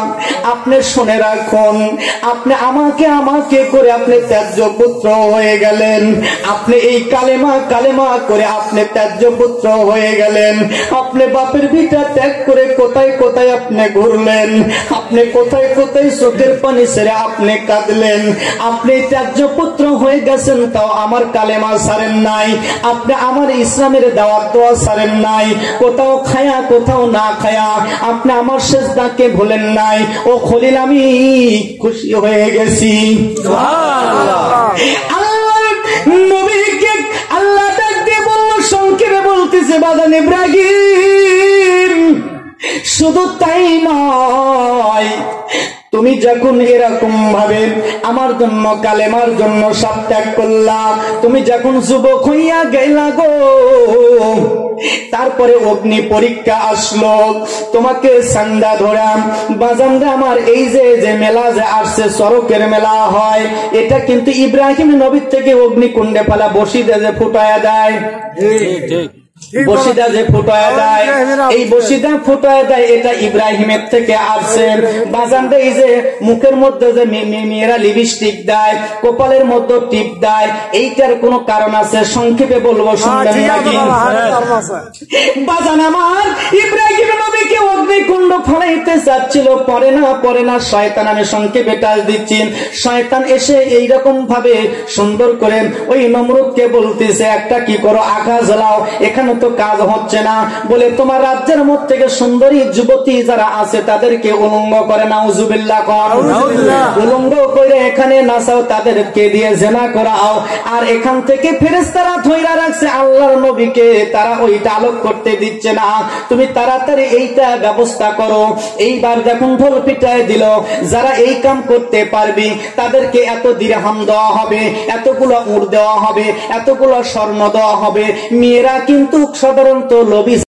আপনি শুনে রাখুন, আপনি আমাকে করে আপনি ত্যায্য পুত্র হয়ে গেলেন। আপনি এই কালেমা করে আপনি ত্যায্য পুত্র হয়ে গেলেন। আপনি বাপের ভিটা ত্যাগ করে কোথায় কোথায় আপনি ঘুরলেন, আপনি কোথায় কোথায় চোখের পানি ছেড়ে আপনি কাঁদলেন। আপনি ত্যায্য পুত্র হয়ে গেছেন, তাও আমার কালেমা ছাড়েন নাই, আপনি আমার ইসলামের দাওয়াত দোয়া ছাড়েন নাই। কোথাও খায়া কোথাও না খায়া আপনি আমার সিজদাকে ভুলেন নাই। ও খলিল আমি খুশি হয়ে গেছি। আল্লাহ নবীকে আল্লাহ ডাক দিয়ে বলল, সংক্ষেপে বলতেছে বাদান ইব্রাহিম, শুধু তাই নয়, তুমি যখন এরকম ভাবে আমার জন্য কালেমার জন্য সব ত্যাগ করলা, তুমি যখন যুবক হইয়া গেলা গো, তারপরে অগ্নি পরীক্ষা আসলো, তোমাকে সান্দা ধরাম বাজানরা। আমার এই যে মেলা যে আসছে, সড়কের মেলা হয়, এটা কিন্তু ইব্রাহিম নবীর থেকে অগ্নিকুণ্ডে ফেলা বসিদে যে ফুটায়া দেয়, বসিদা যে ফুটায় দেয়, এই বসিদা ফুটায় দেয়, এটা ইব্রাহিমের থেকে আসছে। বাজানটা এই যে মুখের মধ্যে যে মেয়েরা লিপস্টিক দেয়, কপালের মধ্যে টিপ দেয়, এইটার কোন কারণ আছে? সংক্ষেপে বলবো, শুনবেন নাকি? বাজান আমার ইব্রাহিম নবীকে অগ্নিকুণ্ড ফলাইতে চাচ্ছিল, পরে না শয়তান, আমি সংক্ষেপে টাচ দিচ্ছি, শয়তান এসে এইরকম ভাবে সুন্দর করে ওই নমরুদকে বলতেছে, একটা কি করো, আকাশ জ্বালাও, এখানে তো কাজ হচ্ছে না, বলে তোমার রাজ্যের মধ্যে থেকে সুন্দরী যুবতী যারা আছে তাদেরকে উলঙ্গ করে, নাউজুবিল্লাহ কর, উলঙ্গ করে এখানে নাচাও, তাদেরকে দিয়ে জেনা করাও। আর এখান থেকে ফেরেশতারা ধইরা রাখছে আল্লাহর নবীকে, তারা ওইটা আলোক করতে দিচ্ছে না, তুমি তাড়াতাড়ি এইটা ব্যবস্থা করো। এইবার দেখুন ঢোল পিটায় দিল, যারা এই কাম করতে পারবি তাদেরকে এত দিরহাম দেওয়া হবে, এতগুলো উট দেওয়া হবে, এতগুলো স্বর্ণ দেওয়া হবে। মেয়েরা কিন্তু সাধারণত লোভী